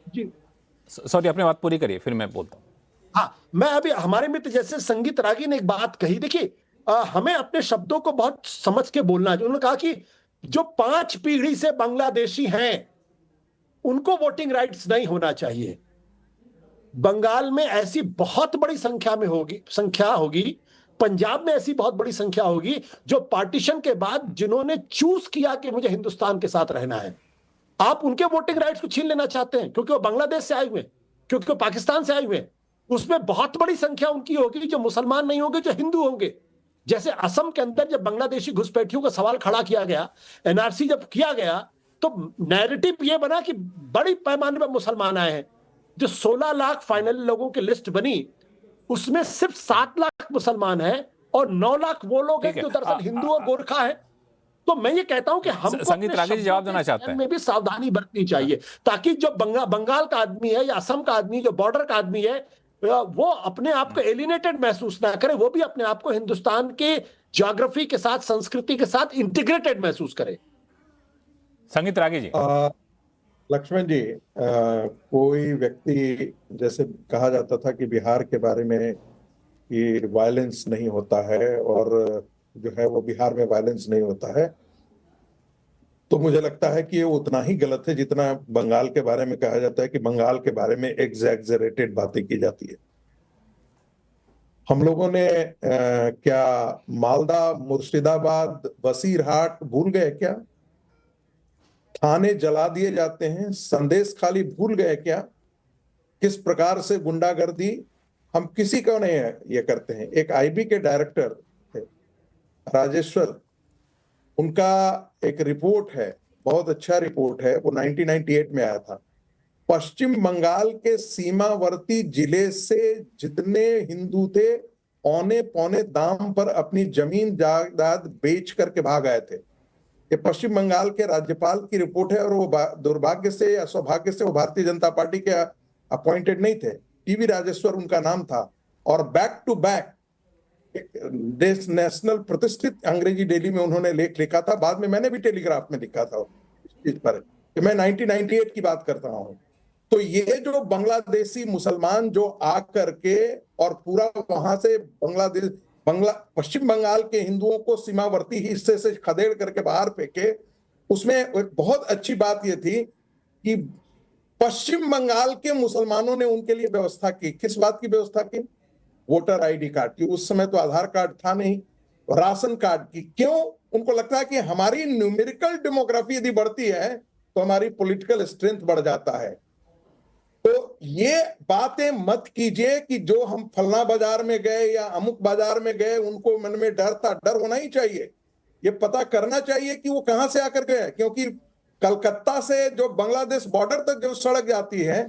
जी सॉरी अपनी बात पूरी करिए फिर मैं बोलता हूं। हाँ, मैं अभी हमारे मित्र जैसे संगीत रागी ने एक बात कही, देखिए हमें अपने शब्दों को बहुत समझ के बोलना है। उन्होंने कहा कि जो 5 पीढ़ी से बांग्लादेशी हैं उनको वोटिंग राइट्स नहीं होना चाहिए। बंगाल में ऐसी बहुत बड़ी संख्या होगी, पंजाब में ऐसी बहुत बड़ी संख्या होगी जो पार्टीशन के बाद जिन्होंने चूज किया कि मुझे हिंदुस्तान के साथ रहना है, आप उनके वोटिंग राइट्स को छीन लेना चाहते हैं क्योंकि वो बांग्लादेश से आए हुए, क्योंकि वो पाकिस्तान से आए हुए। उसमें बहुत बड़ी संख्या उनकी होगी जो मुसलमान नहीं होंगे, जो हिंदू होंगे। जैसे असम के अंदर जब बांग्लादेशी घुसपैठियों का सवाल खड़ा किया गया, एनआरसी जब किया गया, तो नैरेटिव ये बना कि बड़ी पैमाने पर मुसलमान आए हैं। जो 16 लाख फाइनल लोगों की लिस्ट बनी उसमें सिर्फ 7 लाख मुसलमान हैं और 9 लाख वो लोग हैं जो दरअसल हिंदू और गोरखा है। तो मैं ये कहता हूं कि हमको संगीत रागी जी जवाब देना चाहते हैं में भी सावधानी बरतनी चाहिए ताकि जो बंगाल का आदमी है या असम का आदमी, जो बॉर्डर का आदमी है, वो अपने आप को एलिनेटेड महसूस ना करे, वो भी अपने आप को हिंदुस्तान के ज्योग्राफी के साथ, संस्कृति के साथ इंटीग्रेटेड महसूस करे। संगीत रागी जी। लक्ष्मण जी, कोई व्यक्ति, जैसे कहा जाता था कि बिहार के बारे में कि वायलेंस नहीं होता है और जो है वो बिहार में वायलेंस नहीं होता है, तो मुझे लगता है कि ये उतना ही गलत है जितना बंगाल के बारे में कहा जाता है कि बंगाल के बारे में एग्जैजरेटेड बातें की जाती है। हम लोगों ने क्या मालदा, मुर्शिदाबाद, वसीरहाट भूल गए क्या? थाने जला दिए जाते हैं, संदेश खाली भूल गए क्या? किस प्रकार से गुंडागर्दी हम किसी को नहीं ये करते हैं। एक आईबी के डायरेक्टर थे राजेश्वर, उनका एक रिपोर्ट है, बहुत अच्छा रिपोर्ट है, वो 1998 में आया था। पश्चिम बंगाल के सीमावर्ती जिले से जितने हिंदू थे औने पौने दाम पर अपनी जमीन जायदाद बेच करके भाग आए थे। ये पश्चिम बंगाल के राज्यपाल की रिपोर्ट है और वो दुर्भाग्य से या सौभाग्य से वो भारतीय जनता पार्टी के अपॉइंटेड नहीं थे। टीवी राजेश्वर उनका नाम था और बैक टू बैक देश नेशनल प्रतिष्ठित अंग्रेजी डेली में उन्होंने लेख लिखा था। बाद में मैंने भी टेलीग्राफ में लिखा था इस चीज पर कि मैं 1998 की बात करता हूं। तो ये जो बांग्लादेशी मुसलमान जो आ करके और पूरा वहां से पश्चिम बंगाल के हिंदुओं को सीमावर्ती हिस्से से खदेड़ करके बाहर फेंके, उसमें एक बहुत अच्छी बात यह थी कि पश्चिम बंगाल के मुसलमानों ने उनके लिए व्यवस्था की। किस बात की व्यवस्था की? वोटर आईडी कार्ड की। उस समय तो आधार कार्ड था नहीं, राशन कार्ड की। क्यों? उनको लगता है कि हमारी न्यूमेरिकल डेमोग्राफी यदि बढ़ती है तो हमारी पॉलिटिकल स्ट्रेंथ बढ़ जाता है। तो ये बातें मत कीजिए कि जो हम फलना बाजार में गए या अमुक बाजार में गए उनको मन में डर था। डर होना ही चाहिए, ये पता करना चाहिए कि वो कहां से आकर गए, क्योंकि कलकत्ता से जो बांग्लादेश बॉर्डर तक जो सड़क जाती है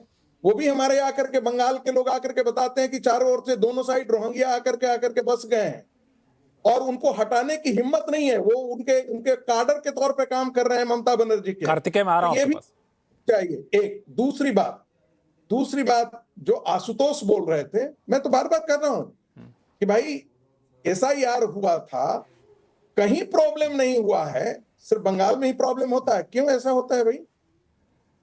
वो भी हमारे आकर के बंगाल के लोग आकर के बताते हैं कि चारों ओर से दोनों साइड रोहिंग्या आकर के बस गए हैं और उनको हटाने की हिम्मत नहीं है। वो उनके कार्डर के तौर पे काम कर रहे हैं ममता बनर्जी के। कार्तिकेय में आ रहा हूं, ये भी चाहिए। एक दूसरी बात जो आशुतोष बोल रहे थे, मैं तो बार बार कर रहा हूं कि भाई SIR हुआ था, कहीं प्रॉब्लम नहीं हुआ है, सिर्फ बंगाल में ही प्रॉब्लम होता है। क्यों ऐसा होता है भाई?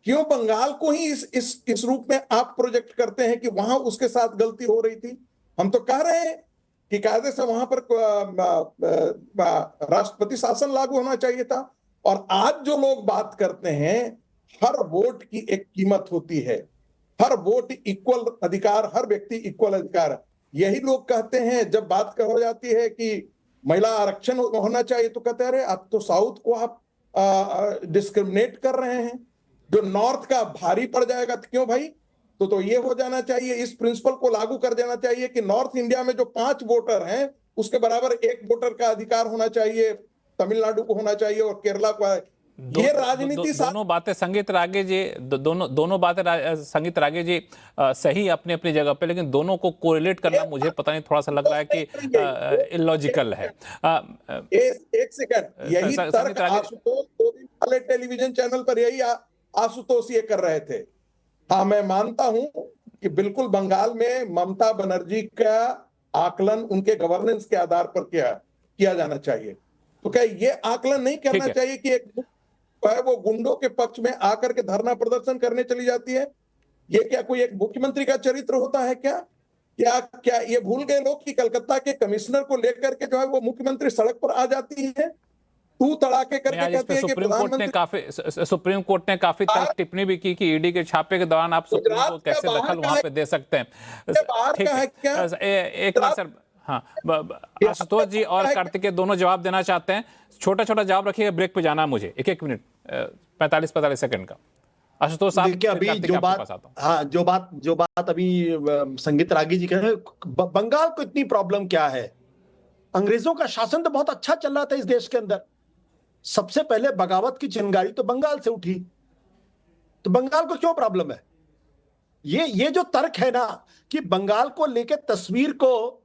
क्यों बंगाल को ही इस रूप में आप प्रोजेक्ट करते हैं कि वहां उसके साथ गलती हो रही थी? हम तो कह रहे हैं कि कायदे से वहां पर राष्ट्रपति शासन लागू होना चाहिए था। और आज जो लोग बात करते हैं हर वोट की एक कीमत होती है, हर वोट इक्वल अधिकार, हर व्यक्ति इक्वल अधिकार है। यही लोग कहते हैं जब बात हो जाती है कि महिला आरक्षण होना चाहिए, तो कहते हैं अरे आप तो साउथ को आप डिस्क्रिमिनेट कर रहे हैं, जो नॉर्थ का भारी पड़ जाएगा। तो क्यों भाई, तो ये हो जाना चाहिए, इस प्रिंसिपल को लागू कर देना चाहिए कि नॉर्थ इंडिया में जो 5 वोटर हैं उसके बराबर 1 वोटर का अधिकार होना चाहिए, तमिलनाडु को होना चाहिए और केरला को। ये राजनीति दोनों बातें संगीत रागे जी, दोनों बातें संगीत रागे जी सही अपनी अपनी जगह पे, लेकिन दोनों को कोरिलेट करना मुझे पता नहीं, थोड़ा सा लग रहा है कि इलॉजिकल है। एक सेकंड, यही तर्क आशुतोष 2 दिन पहले टेलीविजन चैनल पर यही आशुतोष ये कर रहे थे। हाँ, मैं मानता हूं कि बिल्कुल बंगाल में ममता बनर्जी का आकलन उनके गवर्नेंस के आधार पर किया जाना चाहिए। तो क्या ये आकलन नहीं करना चाहिए कि एक वो गुंडों के पक्ष में आकर के धरना प्रदर्शन करने चली जाती है? ये क्या कोई एक मुख्यमंत्री का चरित्र होता है क्या ये भूल गए लोग कि कलकत्ता के कमिश्नर को लेकर के जो है वो मुख्यमंत्री सड़क पर आ जाती है, तू तड़ाके करके कहती है कि सुप्रीम कोर्ट ने काफी तल्ख टिप्पणी भी की कि ईडी के छापे के दौरान आप सुप्रीम को कैसे दखल वहां पे दे सकते हैं। एक मिनट सर, हाँ, आशुतोष जी और कार्तिकेय दोनों जवाब देना चाहते हैं। छोटा छोटा जवाब रखिएगा, ब्रेक पे जाना है मुझे। 1 मिनट 45 सेकंड का। आशुतोष साहब, देखिए अभी जो बात अभी संगीत रागी जी कह रहे हैं, बंगाल को इतनी प्रॉब्लम क्या है? अंग्रेजों का शासन तो बहुत अच्छा चल रहा था इस देश के अंदर। सबसे पहले बगावत की चिंगारी तो बंगाल से उठी, तो बंगाल को क्यों प्रॉब्लम है? ये जो तर्क है ना कि बंगाल को लेकर तस्वीर को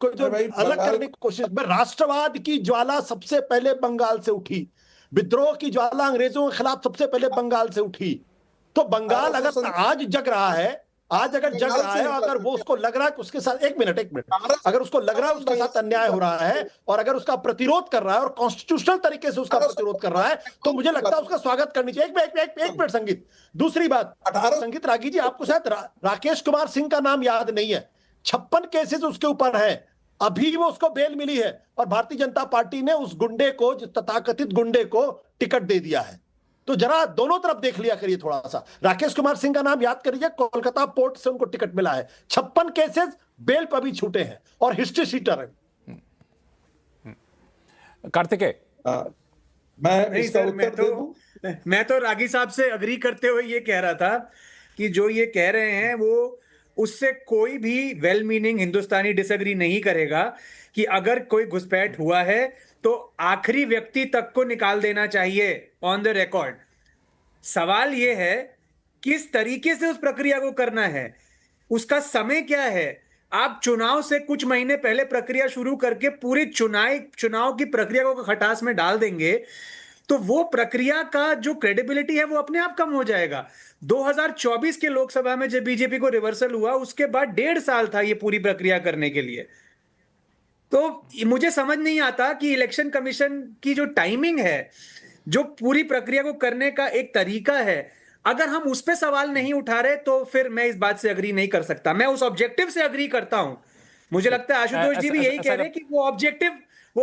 जो अलग करने की कोशिश में, राष्ट्रवाद की ज्वाला सबसे पहले बंगाल से उठी, विद्रोह की ज्वाला अंग्रेजों के खिलाफ सबसे पहले बंगाल से उठी। तो बंगाल अगर आज जग रहा है, अगर वो उसको लग रहा है कि उसके साथ एक मिनट अगर उसको लग रहा है उसके साथ अन्याय हो रहा है और अगर उसका प्रतिरोध कर रहा है और कॉन्स्टिट्यूशनल तरीके से उसका प्रतिरोध कर रहा है, तो मुझे लगता है उसका स्वागत करनी चाहिए। एक मिनट संगीत। दूसरी बात, संगीत रागी जी, आपको शायद राकेश कुमार सिंह का नाम याद नहीं है। 56 केसेस उसके ऊपर है, अभी वो उसको बेल मिली है और भारतीय जनता पार्टी ने उस गुंडे को, तथाकथित गुंडे को टिकट दे दिया है। तो जरा दोनों तरफ देख लिया करिए थोड़ा सा। राकेश कुमार सिंह का नाम याद करिए, कोलकाता पोर्ट से उनको टिकट मिला है। 56 केसेस बेल पर भी छूटे हैं और हिस्ट्री शीटर है। कार्तिकेय, मैं तो रागी साहब से अग्री करते हुए ये कह रहा था कि जो ये कह रहे हैं वो उससे कोई भी वेल मीनिंग हिंदुस्तानी डिसएग्री नहीं करेगा कि अगर कोई घुसपैठ हुआ है तो आखिरी व्यक्ति तक को निकाल देना चाहिए ऑन द रिकॉर्ड। सवाल यह है किस तरीके से उस प्रक्रिया को करना है, उसका समय क्या है। आप चुनाव से कुछ महीने पहले प्रक्रिया शुरू करके पूरी चुनाव की प्रक्रिया को खटास में डाल देंगे तो वो प्रक्रिया का जो क्रेडिबिलिटी है वो अपने आप कम हो जाएगा। 2024 के लोकसभा में जब बीजेपी को रिवर्सल हुआ उसके बाद 1.5 साल था ये पूरी प्रक्रिया करने के लिए। तो मुझे समझ नहीं आता कि इलेक्शन कमीशन की जो टाइमिंग है, जो पूरी प्रक्रिया को करने का एक तरीका है, अगर हम उस पर सवाल नहीं उठा रहे तो फिर मैं इस बात से अग्री नहीं कर सकता। मैं उस ऑब्जेक्टिव से अग्री करता हूं। मुझे लगता है आशुतोष जी भी यही कह रहे हैं कि वो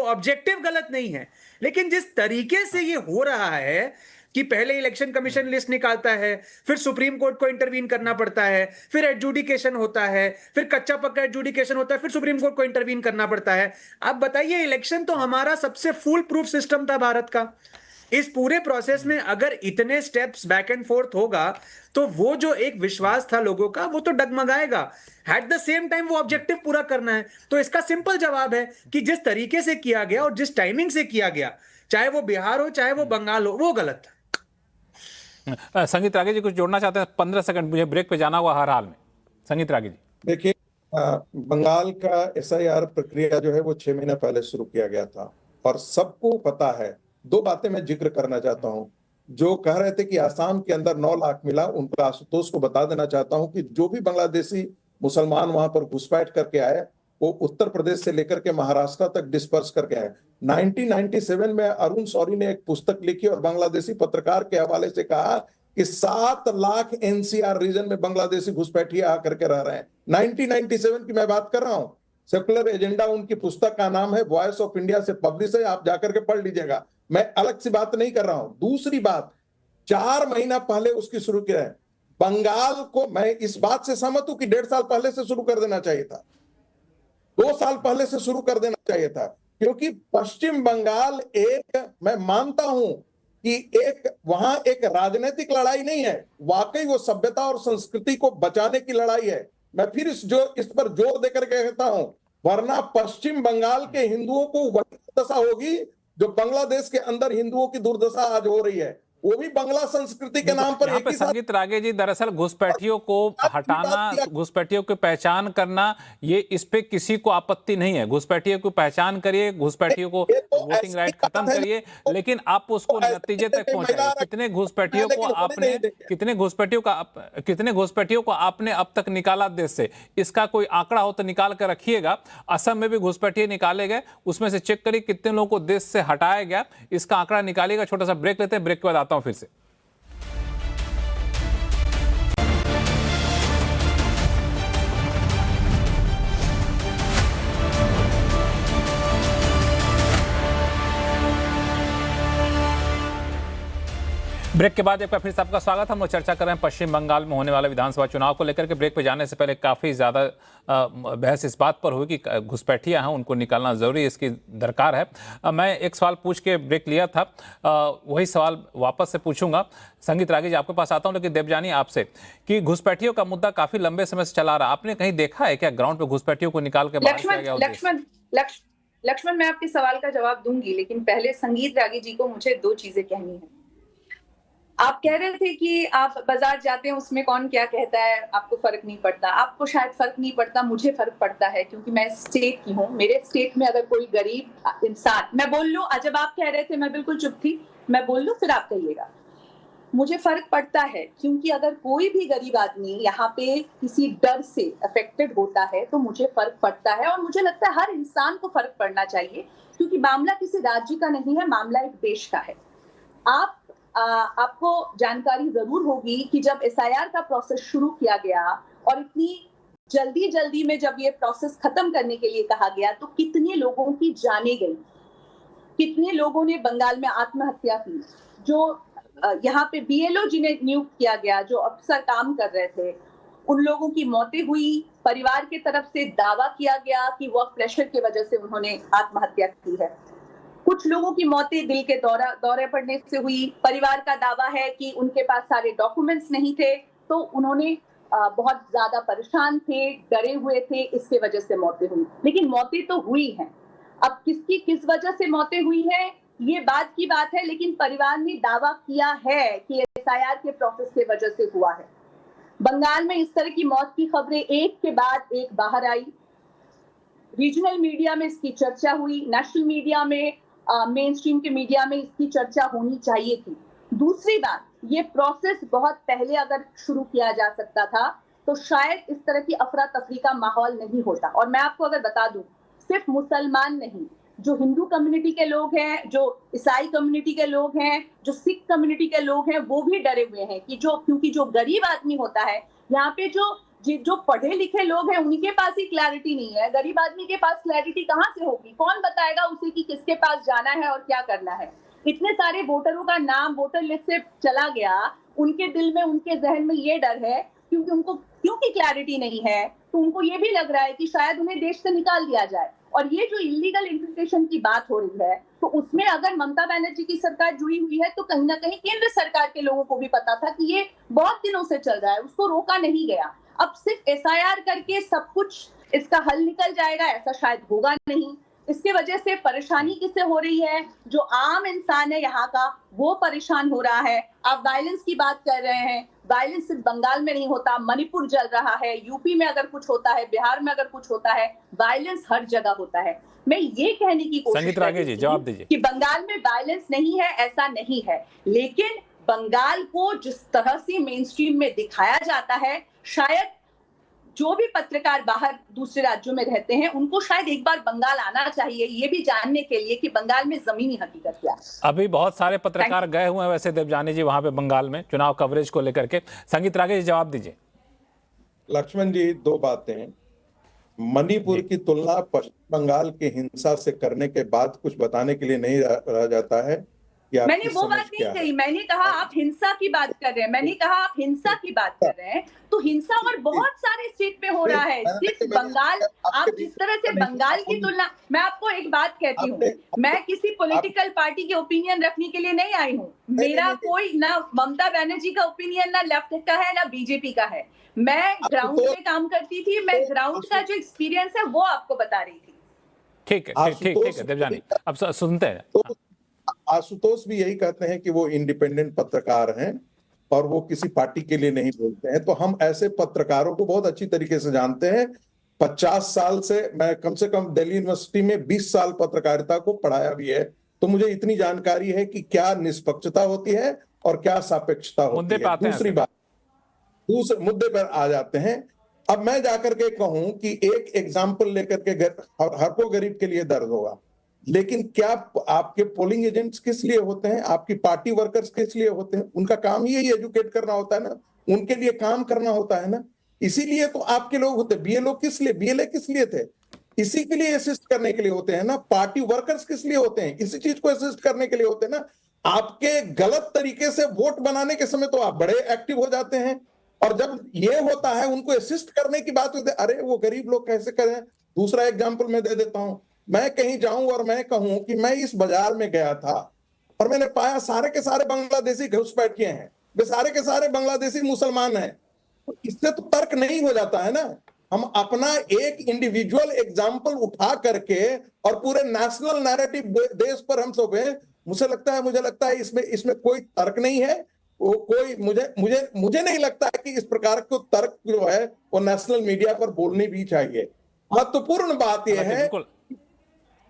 ऑब्जेक्टिव गलत नहीं है, लेकिन जिस तरीके से ये हो रहा है कि पहले इलेक्शन कमीशन लिस्ट निकालता है, फिर सुप्रीम कोर्ट को इंटरवीन करना पड़ता है, फिर एडजुडिकेशन होता है, फिर कच्चा पक्का एडजुडिकेशन होता है, फिर सुप्रीम कोर्ट को इंटरवीन करना पड़ता है। आप बताइए, इलेक्शन तो हमारा सबसे फुल प्रूफ सिस्टम था भारत का। इस पूरे प्रोसेस में अगर इतने स्टेप्स बैक एंड फोर्थ होगा तो वो जो एक विश्वास था लोगों का वो तो डगमगाएगा। एट द सेम टाइम वो ऑब्जेक्टिव पूरा करना है। तो इसका सिंपल जवाब है कि जिस तरीके से किया गया और जिस टाइमिंग से किया गया, चाहे वो बिहार हो चाहे वो बंगाल हो, वो गलत था। संगीत रागी जी कुछ जोड़ना चाहते हैं? 15 सेकंड, मुझे ब्रेक पे जाना हुआ हर हाल में। संगीत रागी जी, देखिए, बंगाल का SIR प्रक्रिया जो है वो 6 महीने पहले शुरू किया गया था और सबको पता है। 2 बातें मैं जिक्र करना चाहता हूं। जो कह रहे थे कि आसाम के अंदर 9 लाख मिला, उनका आशुतोष को बता देना चाहता हूं कि जो भी बांग्लादेशी मुसलमान वहां पर घुसपैठ करके आए वो उत्तर प्रदेश से लेकर के महाराष्ट्र तक डिस्पर्स करके आए। 1997 में अरुण शौरी ने एक पुस्तक लिखी और बांग्लादेशी पत्रकार के हवाले से कहा कि 7 लाख NCR रीजन में बांग्लादेशी घुसपैठिए आकर के रह रहे हैं। 1997 की मैं बात कर रहा हूं। सेकुलर एजेंडा उनकी पुस्तक का नाम है, वॉइस ऑफ इंडिया से पब्लिश है, आप जाकर के पढ़ लीजिएगा। मैं अलग सी बात नहीं कर रहा हूं। दूसरी बात, 4 महीना पहले उसकी शुरू किया है। बंगाल को मैं इस बात से सहमत हूं कि 1.5 साल पहले से शुरू कर देना चाहिए था, 2 साल पहले से शुरू कर देना चाहिए था, क्योंकि पश्चिम बंगाल मैं मानता हूं कि वहां एक राजनीतिक लड़ाई नहीं है, वाकई वो सभ्यता और संस्कृति को बचाने की लड़ाई है। मैं फिर इस पर जोर देकर के कहता हूं, वरना पश्चिम बंगाल के हिंदुओं को वही दुर्दशा होगी जो बांग्लादेश के अंदर हिंदुओं की दुर्दशा आज हो रही है, वो भी बांग्ला संस्कृति के नाम पर। यहाँ पे संगीत रागे जी, दरअसल घुसपैठियों को हटाना, घुसपैठियों की पहचान करना, ये इस पे किसी को आपत्ति नहीं है। घुसपैठियों की पहचान करिए, घुसपैठियों को वोटिंग राइट खत्म करिए, लेकिन आप उसको नतीजे तक पहुंचाइए। कितने घुसपैठियों को आपने अब तक निकाला देश से, इसका कोई आंकड़ा हो तो निकाल कर रखिएगा। असम में भी घुसपैठिए निकाले गए, उसमें से चेक करिए कितने लोगों को देश से हटाया गया, इसका आंकड़ा निकालिएगा। छोटा सा ब्रेक लेते हैं, ब्रेक के बाद आता हूं फिर से। ब्रेक के बाद एक बार फिर से आपका स्वागत। हम लोग चर्चा कर रहे हैं पश्चिम बंगाल में होने वाले विधानसभा चुनाव को लेकर के। ब्रेक पे जाने से पहले काफ़ी ज़्यादा बहस इस बात पर हुई कि घुसपैठियाँ हैं, उनको निकालना ज़रूरी, इसकी दरकार है। मैं एक सवाल पूछ के ब्रेक लिया था, वही सवाल वापस से पूछूंगा। संगीत रागे जी, आपके पास आता हूँ, लेकिन देवजानी आपसे, कि घुसपैठियों का मुद्दा काफ़ी लंबे समय से चला रहा, आपने कहीं देखा है क्या ग्राउंड पर घुसपैठियों को निकाल के बाहर किया गया? लक्ष्मण, मैं आपके सवाल का जवाब दूंगी, लेकिन पहले संगीत रागे जी को मुझे 2 चीजें कहनी है। आप कह रहे थे कि आप बाजार जाते हैं, उसमें कौन क्या कहता है आपको फर्क नहीं पड़ता। आपको शायद फर्क नहीं पड़ता, मुझे फर्क पड़ता है, क्योंकि मैं स्टेट की हूँ। मेरे स्टेट में अगर कोई गरीब इंसान, मैं बोल लूं, जब आप कह रहे थे मैं बिल्कुल चुप थी, मैं बोल लूं फिर आप कहिएगा। मुझे फर्क पड़ता है, क्योंकि अगर कोई भी गरीब आदमी यहाँ पे किसी डर से अफेक्टेड होता है तो मुझे फर्क पड़ता है, और मुझे लगता है हर इंसान को फर्क पड़ना चाहिए, क्योंकि मामला किसी राज्य का नहीं है, मामला एक देश का है। आपको जानकारी जरूर होगी कि जब SIR का प्रोसेस शुरू किया गया और इतनी जल्दी में जब ये प्रोसेस खत्म करने के लिए कहा गया, तो कितने लोगों की जानें गई, कितने लोगों ने बंगाल में आत्महत्या की। जो यहाँ पे BLO जिन्हें नियुक्त किया गया, जो अफसर काम कर रहे थे, उन लोगों की मौतें हुई। परिवार की तरफ से दावा किया गया कि वर्क प्रेशर की वजह से उन्होंने आत्महत्या की है। कुछ लोगों की मौतें दिल के दौरे पड़ने से हुई। परिवार का दावा है कि उनके पास सारे डॉक्यूमेंट्स नहीं थे, तो उन्होंने बहुत ज्यादा परेशान थे, डरे हुए थे, इसके वजह से मौतें हुई। लेकिन मौतें तो हुई हैं। अब किसकी किस वजह से मौतें हुई है, ये बात की बात है, लेकिन परिवार ने दावा किया है कि SIR के प्रोसेस की वजह से हुआ है। बंगाल में इस तरह की मौत की खबरें एक के बाद एक बाहर आई। रीजनल मीडिया में इसकी चर्चा हुई, नेशनल मीडिया में, मेन स्ट्रीम के मीडिया में इसकी चर्चा होनी चाहिए थी। दूसरी बात, ये प्रोसेस बहुत पहले अगर शुरू किया जा सकता था तो शायद इस तरह की अफरा तफरी का माहौल नहीं होता। और मैं आपको अगर बता दूं, सिर्फ मुसलमान नहीं, जो हिंदू कम्युनिटी के लोग हैं, जो ईसाई कम्युनिटी के लोग हैं, जो सिख कम्युनिटी के लोग हैं, वो भी डरे हुए हैं कि क्योंकि जो गरीब आदमी होता है, यहाँ पे जो पढ़े लिखे लोग हैं, उनके पास ही क्लैरिटी नहीं है। गरीब आदमी के पास क्लैरिटी कहाँ से होगी? कौन बताएगा उसे कि किसके पास जाना है और क्या करना है? इतने सारे वोटरों का नाम वोटर लिस्ट से चला गया, उनके दिल में, उनके जहन में ये डर है, क्योंकि क्लैरिटी नहीं है, तो उनको ये भी लग रहा है कि शायद उन्हें देश से निकाल दिया जाए। और ये जो इलीगल इंफिल्ट्रेशन की बात हो रही है, तो उसमें अगर ममता बनर्जी की सरकार जुड़ी हुई है, तो कहीं ना कहीं केंद्र सरकार के लोगों को भी पता था कि ये बहुत दिनों से चल रहा है, उसको रोका नहीं गया। अब सिर्फ SIR करके सब कुछ इसका हल निकल जाएगा, ऐसा शायद होगा नहीं। इसके वजह से परेशानी किससे हो रही है? जो आम इंसान है यहाँ का, वो परेशान हो रहा है। आप वायलेंस की बात कर रहे हैं, वायलेंस सिर्फ बंगाल में नहीं होता, मणिपुर जल रहा है, यूपी में अगर कुछ होता है, बिहार में अगर कुछ होता है, वायलेंस हर जगह होता है। मैं ये कहने की कोशिश कर रही हूं कि बंगाल में वायलेंस नहीं है, ऐसा नहीं है, लेकिन बंगाल को जिस तरह से मेन स्ट्रीम में दिखाया जाता है, शायद जो भी पत्रकार बाहर दूसरे राज्यों में रहते हैं, उनको शायद एक बार बंगाल आना चाहिए, ये भी जानने के लिए कि बंगाल में जमीनी हकीकत क्या है। अभी बहुत सारे पत्रकार गए हुए हैं वैसे देवजानी जी वहां पे बंगाल में चुनाव कवरेज को लेकर के। संगीत रागे जी जवाब दीजिए। लक्ष्मण जी, 2 बातें। मणिपुर की तुलना पश्चिम बंगाल की हिंसा से करने के बाद कुछ बताने के लिए नहीं रह जाता है। कि आपकी मैंने वो समझ बात नहीं क्या है। कही, मैंने कहा आप हिंसा की बात कर रहे हैं, मैंने कहा आप हिंसा की बात कर रहे हैं, तो हिंसा और बहुत सारे स्टेट पे हो रहा है। सिर्फ बंगाल, आप जिस तरह से बंगाल की तुलना, मैं आपको एक बात कहती हूँ, मैं किसी पॉलिटिकल पार्टी के ओपिनियन रखने के लिए नहीं आई हूँ। मेरा कोई ना ममता बनर्जी का ओपिनियन ना लेफ्ट का है ना बीजेपी का है। मैं ग्राउंड पे काम करती थी, मैं ग्राउंड का जो एक्सपीरियंस है वो आपको बता रही थी। ठीक है देवजानी, अब सुनते हैं। तो आशुतोष भी यही कहते हैं कि वो इंडिपेंडेंट पत्रकार हैं और वो किसी पार्टी के लिए नहीं बोलते हैं। तो हम ऐसे पत्रकारों को बहुत अच्छी तरीके से जानते हैं। 50 साल से मैं कम से कम दिल्ली यूनिवर्सिटी में 20 साल पत्रकारिता को पढ़ाया भी है, तो मुझे इतनी जानकारी है कि क्या निष्पक्षता होती है और क्या सापेक्षता होती है। दूसरी बात, दूसरे मुद्दे पर आ जाते हैं। अब मैं जाकर के कहूं कि एक एग्जाम्पल लेकर के हर को गरीब के लिए दर्द होगा, लेकिन क्या आपके पोलिंग एजेंट्स किस लिए होते हैं? आपकी पार्टी वर्कर्स किस लिए होते हैं? उनका काम ही यही एजुकेट करना होता है ना, उनके लिए काम करना होता है ना। इसीलिए तो आपके लोग होते हैं। बीएलओ किस लिए, बीएलए किस लिए थे? इसी के लिए असिस्ट करने के लिए होते हैं ना। पार्टी वर्कर्स किस लिए होते हैं? इसी चीज को असिस्ट करने के लिए होते हैं ना। आपके गलत तरीके से वोट बनाने के समय तो आप बड़े एक्टिव हो जाते हैं, और जब ये होता है उनको असिस्ट करने की बात होती है, अरे वो गरीब लोग कैसे करें। दूसरा एग्जाम्पल मैं दे देता हूं। मैं कहीं जाऊं और मैं कहूं कि मैं इस बाजार में गया था और मैंने पाया सारे के सारे बांग्लादेशी घुसपैठिए हैं, वे सारे के सारे बांग्लादेशी मुसलमान हैं, तो इससे तो तर्क नहीं हो जाता है ना। हम अपना एक इंडिविजुअल एग्जाम्पल उठा करके और पूरे नेशनल नैरेटिव बेस पर हम सब हैं। मुझे लगता है इसमें कोई तर्क नहीं है। वो कोई मुझे नहीं लगता है कि इस प्रकार को तर्क जो है वो नेशनल मीडिया पर बोलनी भी चाहिए। महत्वपूर्ण बात यह है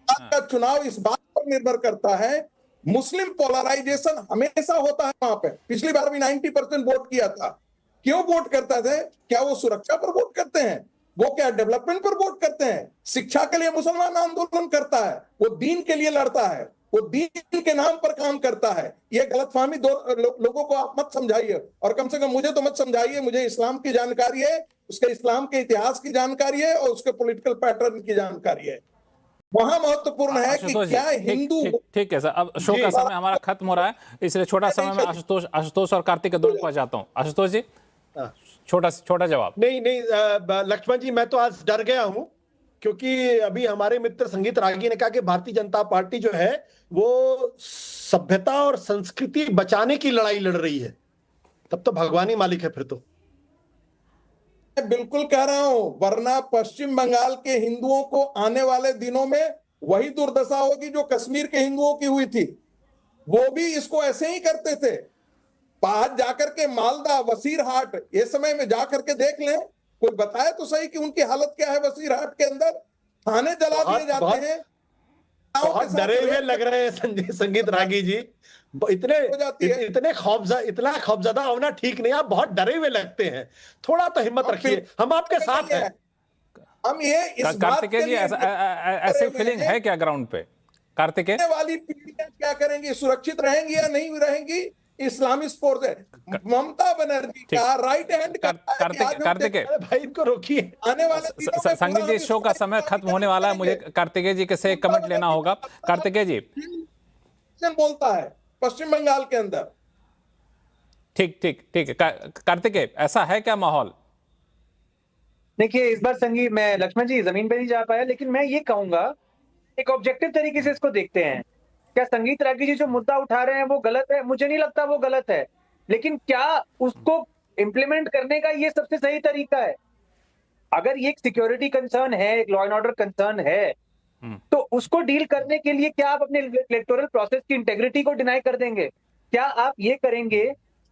का चुनाव इस बात पर निर्भर करता है, मुस्लिम पोलराइजेशन हमेशा होता है वहां पे। पिछली बार भी 90% वोट किया था। क्यों वोट करता था? क्या वो सुरक्षा पर वोट करते हैं? वो क्या डेवलपमेंट पर वोट करते हैं? शिक्षा के लिए मुसलमान आंदोलन करता है, वो दीन के लिए लड़ता है, वो दीन के नाम पर काम करता है। ये गलतफहमी लोगों को आप मत समझाइए, और कम से कम मुझे तो मत समझाइए। मुझे इस्लाम की जानकारी है, उसके इस्लाम के इतिहास की जानकारी है और उसके पॉलिटिकल पैटर्न की जानकारी है। वहां महत्वपूर्ण है कि क्या हिंदू। ठीक है सर, अब शो का समय हमारा खत्म हो रहा है, इसलिए छोटा समय में आशुतोष और कार्तिक के दोनों को जाता हूँ। आशुतोष जी, छोटा जवाब। नहीं लक्ष्मण जी, मैं तो आज डर गया हूं, क्योंकि अभी हमारे मित्र संगीत रागी ने कहा कि भारतीय जनता पार्टी जो है वो सभ्यता और संस्कृति बचाने की लड़ाई लड़ रही है। तब तो भगवान ही मालिक है फिर तो। मैं बिल्कुल कह रहा हूं, वरना पश्चिम बंगाल के हिंदुओं को आने वाले दिनों में वही दुर्दशा होगी जो कश्मीर के हिंदुओं की हुई थी। वो भी इसको ऐसे ही करते थे। बाहर जाकर के मालदा, वसीरहाट, ये समय में जाकर के देख लें, कोई बताए तो सही कि उनकी हालत क्या है। वसीरहाट के अंदर थाने जला दिए जाते हैं। बहुत डरे हुए लग रहे हैं संगीत रागी जी, इतने खौफजदा होना ठीक नहीं। आप बहुत डरे हुए लगते हैं, थोड़ा तो हिम्मत रखिए, हम आपके साथ हैं। हम ये इस कार्तिकेय जी, ऐसे फीलिंग है क्या ग्राउंड पे? कार्तिकेय वाली पीढ़ियां क्या करेंगी? सुरक्षित रहेंगी या नहीं रहेंगी? इस्लामिस्ट फोर्स है। ममता बनर्जी का राइट हैंड कार्तिकेय भाई, इनको रोकिए। आने वाले संगीत जी, शो का समय खत्म होने वाला है, मुझे कार्तिकेय जी के से कमेंट लेना होगा। कार्तिकेय जी बोलता है पश्चिम बंगाल के अंदर। ठीक है कार्तिकेय, ऐसा है क्या माहौल? देखिए, इस बार संगीत, मैं लक्ष्मण जी जमीन पे नहीं जा पाया, लेकिन मैं ये कहूंगा एक ऑब्जेक्टिव तरीके से इसको देखते हैं। क्या संगीत रागी जी जो मुद्दा उठा रहे हैं वो गलत है? मुझे नहीं लगता वो गलत है, लेकिन क्या उसको इम्प्लीमेंट करने का ये सबसे सही तरीका है? अगर ये एक सिक्योरिटी कंसर्न है, एक लॉ एंड ऑर्डर कंसर्न है, तो उसको डील करने के लिए क्या आप अपने इलेक्टोरल प्रोसेस की इंटेग्रिटी को डिनाई कर देंगे? क्या आप ये करेंगे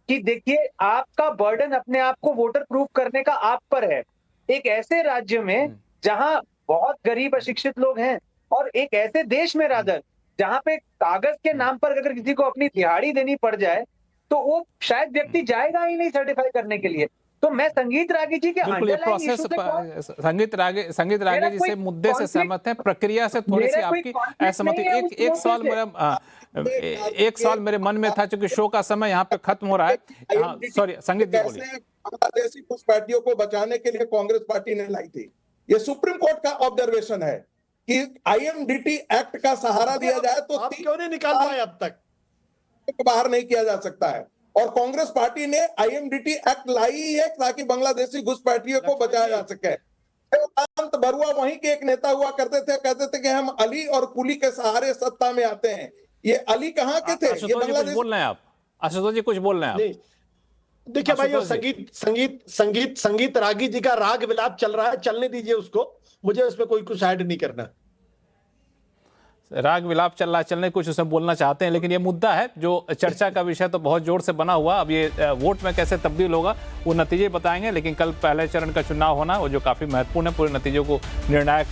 कि देखिए, आपका बर्डन अपने आप को वोटर प्रूफ करने का आप पर है, एक ऐसे राज्य में जहां बहुत गरीब अशिक्षित लोग हैं, और एक ऐसे देश में रादर जहां पे कागज के नाम पर अगर किसी को अपनी दिहाड़ी देनी पड़ जाए तो वो शायद व्यक्ति जाएगा ही नहीं सर्टिफाई करने के लिए। तो मैं संगीत रागी जी के प्रोसेस संगीत रागी जी से मुद्दे से सहमत है, प्रक्रिया से थोड़ी सी आपकी असहमति। एक सवाल मेरे मन में था, क्योंकि शो का समय यहाँ पे खत्म हो रहा है। सॉरी संगीत जी, बोलिए। बांग्लादेशी घुसपैठियों को बचाने के लिए कांग्रेस पार्टी ने लाई थी। ये सुप्रीम कोर्ट का ऑब्जर्वेशन है कि IMDT एक्ट का सहारा दिया जाए तो आप क्यों नहीं निकाल पाए अब तक? को बाहर नहीं किया जा सकता है। और कांग्रेस पार्टी ने IMDT एक्ट लाई है ताकि बांग्लादेशी घुसपैठियों को बचाया जा सके। देवकांत बरुआ वहीं के एक नेता हुआ करते थे, कहते थे कि हम अली और कुली के सहारे सत्ता में आते हैं। ये अली कहाँ के थे? ये बांग्लादेश बोल रहे हैं आप आशुतोष जी, कुछ बोल रहे हैं आप? देखिए भाई, संगीत रागी जी का राग विलाप चल रहा है, चलने दीजिए उसको, मुझे उसमें कुछ ऐड नहीं करना। राग विलाप चल रहा है, चलने कुछ उसमें बोलना चाहते हैं, लेकिन ये मुद्दा है जो चर्चा का विषय तो बहुत जोर से बना हुआ। अब ये वोट में कैसे तब्दील होगा वो नतीजे बताएंगे, लेकिन कल पहले चरण का चुनाव होना वो जो काफी महत्वपूर्ण है पूरे नतीजों को निर्णायक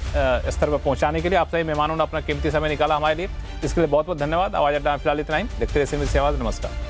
स्तर पर पहुंचाने के लिए। आप सभी मेहमानों ने अपना कीमती समय निकाला हमारे लिए, इसके लिए बहुत बहुत धन्यवाद। आवाज अड्डा फिलहाल इतना ही, देखते रहिए CNBC आवाज। नमस्कार।